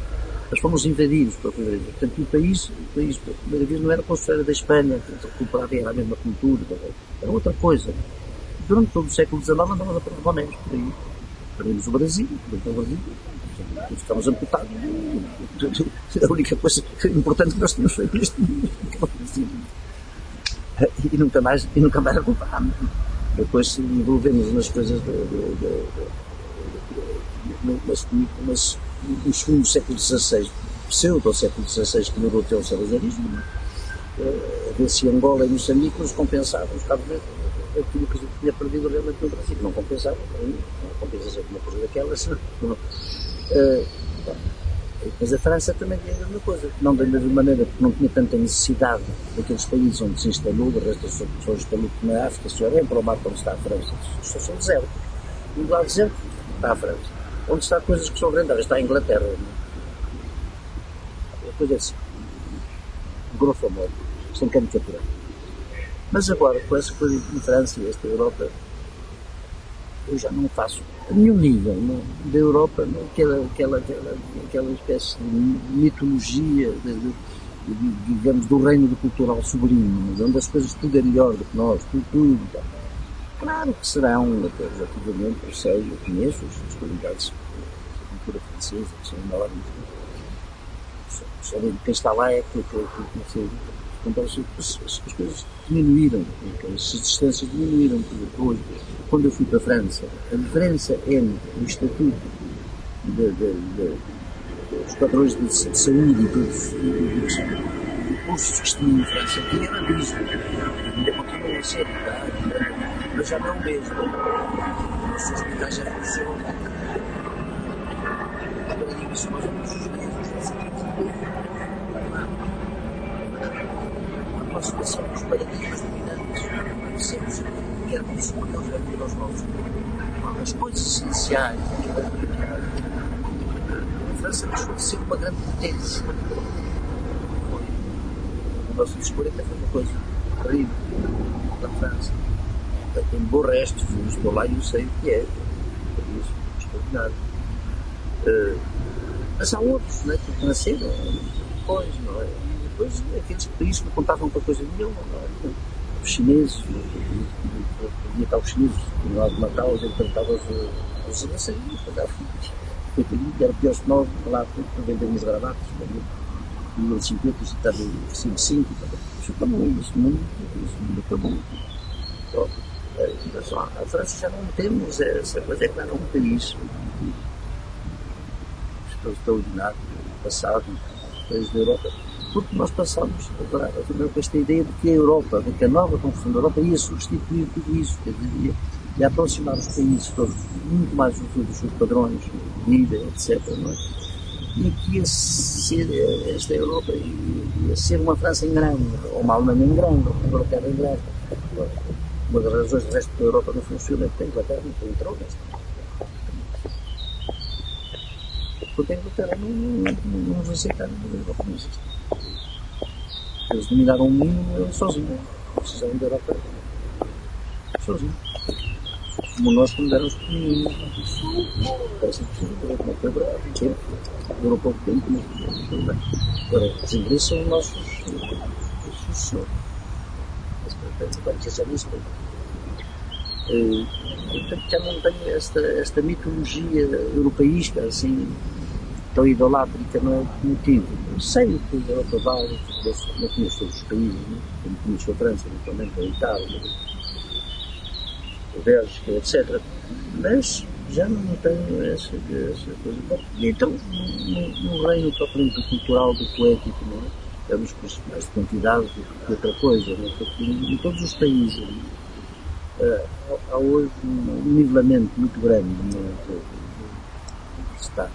fomos invadidos pela primeira vez. Portanto, o país pela primeira vez não era como se era da Espanha, que recuperava, era a mesma cultura, era outra coisa. Durante todo o século XIX andávamos a perder bonés por aí. Perdemos o Brasil, ficámos amputados. A única coisa importante que nós tínhamos feito neste mundo. E nunca mais recuperámos. Depois envolvemos nas coisas no segundo século XVI, pseudo século XVI, que durou até o salazarismo. A ver se Angola e Moçambique nos compensavam. Aquilo que a gente tinha perdido realmente no Brasil. Não compensava, não compensa alguma coisa daquelas. Mas a França também tinha a mesma coisa, não da mesma maneira, porque não tinha tanta necessidade daqueles países onde se instalou, o resto das pessoas instalou na África, se olhem para o mapa onde está a França, são deserto. E lá deserto está a França. Onde está coisas que são rentáveis, está a Inglaterra. A coisa é assim, grosso modo, sem caricaturar. Mas agora, com essa coisa de França e esta Europa, eu já não faço a nenhum nível da Europa, aquela espécie de mitologia, digamos, do reino do cultural sublime, onde as coisas tudo é melhor do que nós, tudo. Claro que serão, até relativamente, eu sei, eu conheço as qualidades cultura francesa, que são enormes. Só quem está lá é que então, as coisas diminuíram, as distâncias diminuíram. Hoje, quando eu fui para a França, a diferença entre o estatuto dos padrões de saúde e dos cursos que se tinham em França aqui era abismo. Ainda continua a ser, mas já não é o mesmo. Os hospitais já funcionam. Agora digo-se, nós vamos os médicos nós passamos paradigmas dominantes, conhecemos que éramos como eles eram aos novos. As coisas essenciais. A França deixou de ser uma grande potência. O 1940 foi uma coisa terrível na França. Tem bons restos, estou lá e eu sei o que é. Isso, extraordinário. Mas há outros, né, que nasceram depois, não é? Depois, aqueles países que contavam para coisa nenhuma, os chineses, havia tal os chineses, no lado de matá-los, ele tratava os inocentes, que era pior que nós, lá para vender as gravatas, em 1950, isso estava em 55, isso acabou, isso não acabou. A França já não temos essa coisa, é claro, um país extraordinário, passado, país da Europa. Porque nós passamos a esta ideia de que a Europa, de que a nova construção da Europa ia substituir tudo isso, ia aproximar os países todos muito mais dos seus padrões de vida, etc. Não é? E que ia ser esta Europa, ia ser uma França em grande, ou uma Alemanha em grande, ou uma Inglaterra em grande. Uma das razões do resto da Europa não funciona é porque a Inglaterra não entrou nesta. Porque a Inglaterra não nos aceitaram na Europa, não existe. Eles dominaram o mundo sozinhos. Precisavam da Europa sozinhos. Como nós, quando éramos pequeninos. Parece que precisam da Europa, não foi bravo. Durou pouco tempo, mas tudo bem. Agora, os ingleses são os nossos sucessores. Vai dizer nisso. Portanto, já não tenho esta mitologia europeísta, assim, tão idolátrica, não é motivo. Sei o que a Europa vale, não conheço todos os países, não conheço a França, naturalmente, a Itália, a Bélgica, etc. Mas já não tenho essa coisa. E então, no reino propriamente cultural, do poético, não é? Temos mais de quantidade do que outra coisa, não é? Porque em todos os países há hoje um nivelamento muito grande de Estado.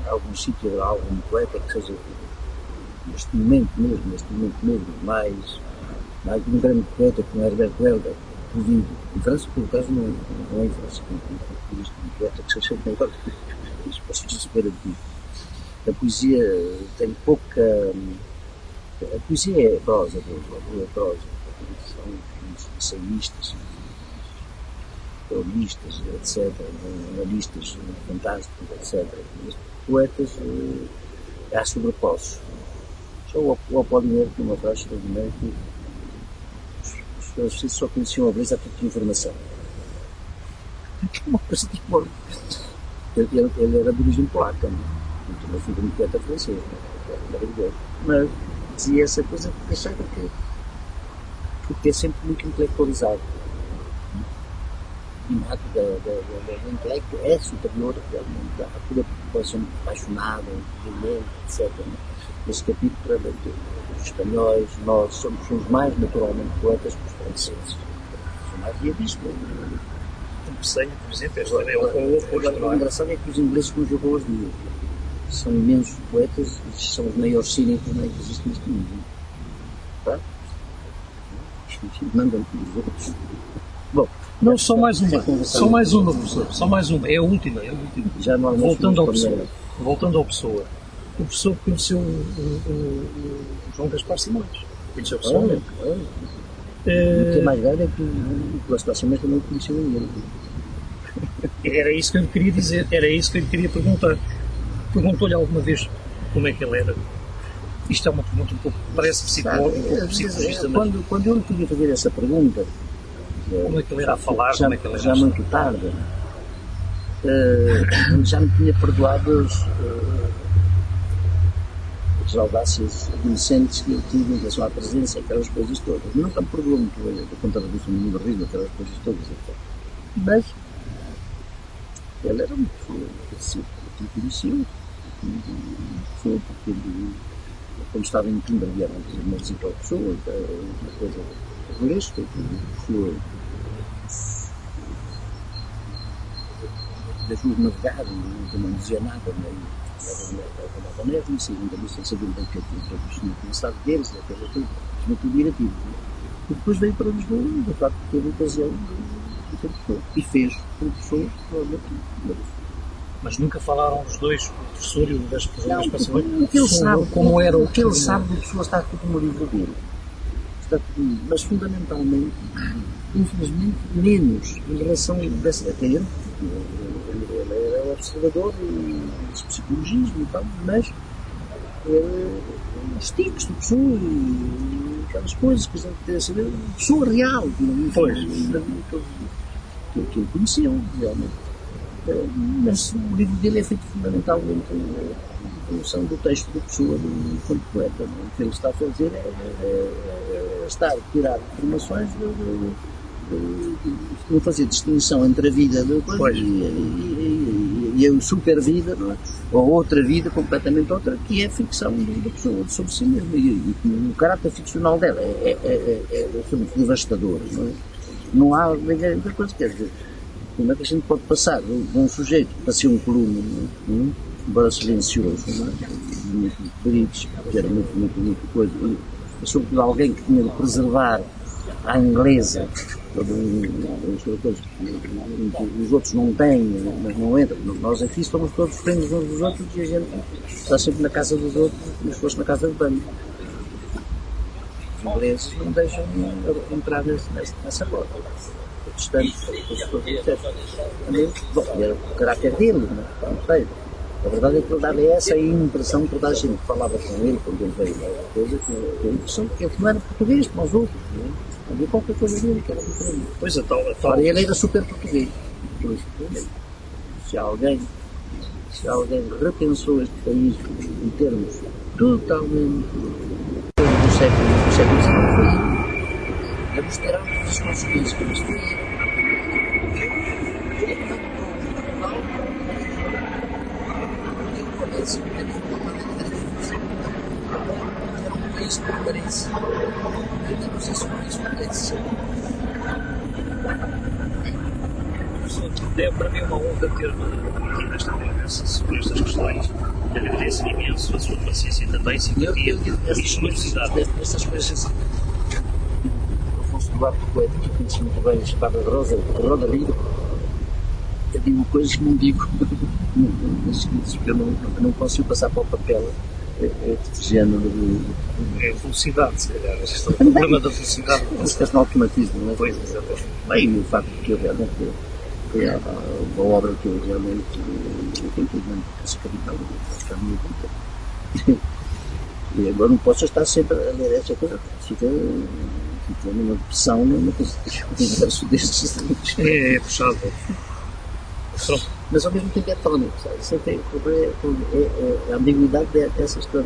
Algum sítio, algum poeta que seja neste momento mesmo, mais um grande poeta como Herbert Welder, que vive em França, por acaso não é em França, existe um poeta que seja melhor, isso posso dizer aqui. A poesia tem pouca. A poesia é prosa, são ensaístas, cronistas, etc., analistas fantásticos, etc. Mas poetas há sobrepostos. Só o Apollinaire tem uma frase extraordinária que os franceses só conheciam a beleza a título de informação. Uma coisa tipo. Ele era de origem polaca, não foi um poeta francês, maravilhoso. Mas dizia essa coisa porque achava que é sempre muito intelectualizado. O primato do intelecto é superior à pura população apaixonada, violenta, etc. Nesse capítulo, os espanhóis, nós somos mais naturalmente poetas que os franceses. São mais realistas. O Pessanha, por exemplo, é o oposto. O engraçado é que os ingleses nos jogam aos dias. São imensos poetas e são os maiores cínicos que existem neste mundo. Tá? Mandam para os outros. Bom, não, só mais uma, professor. Só mais uma. É a última. Já não há voltando ao Pessoa. O professor conheceu o João Gaspar Simões. Conheceu pessoalmente. O que é mais grave é que o Gaspar Simões também conheceu ele. Era isso que eu lhe queria dizer, era isso que eu lhe queria perguntar. Perguntou-lhe alguma vez como é que ele era? Isto é uma pergunta um pouco, parece psicológica, psicologista. Quando eu lhe queria fazer essa pergunta, Como é que ele era a falar? Já, Como é que ele era já muito tarde, já me tinha perdoado as audácias inocentes que eu tive em relação à presença, aquelas coisas todas. Nunca me perdoou muito a contradição do meu barrigo, aquelas coisas todas. Mas ele era uma pessoa que eu conhecia, porque quando estava em Coimbra vieram uma visita ao pessoa, uma coisa fresca, pessoa deixou-me navegar, não dizia nada, era neve, e saíram da lista sabendo bem que eu tinha pensado deles, aquela coisa, muito admirativo. E depois veio para Lisboa, de facto, teve ocasião de ser pessoa. E fez com pessoas, provavelmente. Mas nunca falaram os dois, o professor e o das pessoas, para saber o que ele sabe, como era o que ele sabe da pessoa está tudo no livro dele. Está tudo, mas fundamentalmente, infelizmente, menos em relação dessa até ele é observador de psicologismo e tal, mas os tipos de pessoa e aquelas coisas que a gente quer saber, pessoa real, pois, que ele conheceu, realmente. Mas o livro dele é feito fundamentalmente em função do texto da pessoa enquanto poeta. O que ele está a fazer é estar a tirar informações de fazer distinção entre a vida e a super vida, não é? Ou outra vida completamente outra, que é a ficção da pessoa sobre si mesma. E o caráter ficcional dela é devastador. Não é? Não há outra coisa, quer dizer, como é que a gente pode passar de um sujeito que parecia um coluno, embora silencioso, muito peritos, que era muito coisa, passou por alguém que tinha de preservar à inglesa coisas que os outros não têm, mas não entram. Nós aqui somos todos friends uns dos outros e a gente está sempre na casa dos outros como se fosse na casa de banho. Os ingleses não deixam entrar nessa porta. Distante, também, bom, era o caráter dele, não sei. A verdade é que ele dava essa impressão que toda a gente falava com ele quando ele veio a coisa, que a impressão que ele não era português como os outros, havia qualquer coisa dele que era diferente. Pois a tal. Ora, ele era super português. Se alguém repensou este país em termos totalmente do século XIX, foi ele. Devemos ter altas as consequências que isto foi. Isso não parece. Eu não sei se isso parece. É para mim uma honra ter-me aqui nesta conversa sobre estas questões. Agradeço imenso a sua paciência também, simpatia e generosidade. Estas coisas. Afonso Duarte, poeta, que conheci muito bem a Espada de Rosa, Roda Livre. Eu digo coisas que não digo nos escritos, porque eu não consigo passar para o papel este género de. É a velocidade, se calhar. Este é o problema da velocidade. É um automatismo, não é? Pois, exatamente. Bem, o facto de que eu realmente. É uma obra que eu realmente tenho esse capital da minha vida. E agora não posso estar sempre a ler essa coisa, fica numa depressão, numa coisa de universo destes. É puxado. Mas ao mesmo tempo é falando, sempre é a ambiguidade dessa história.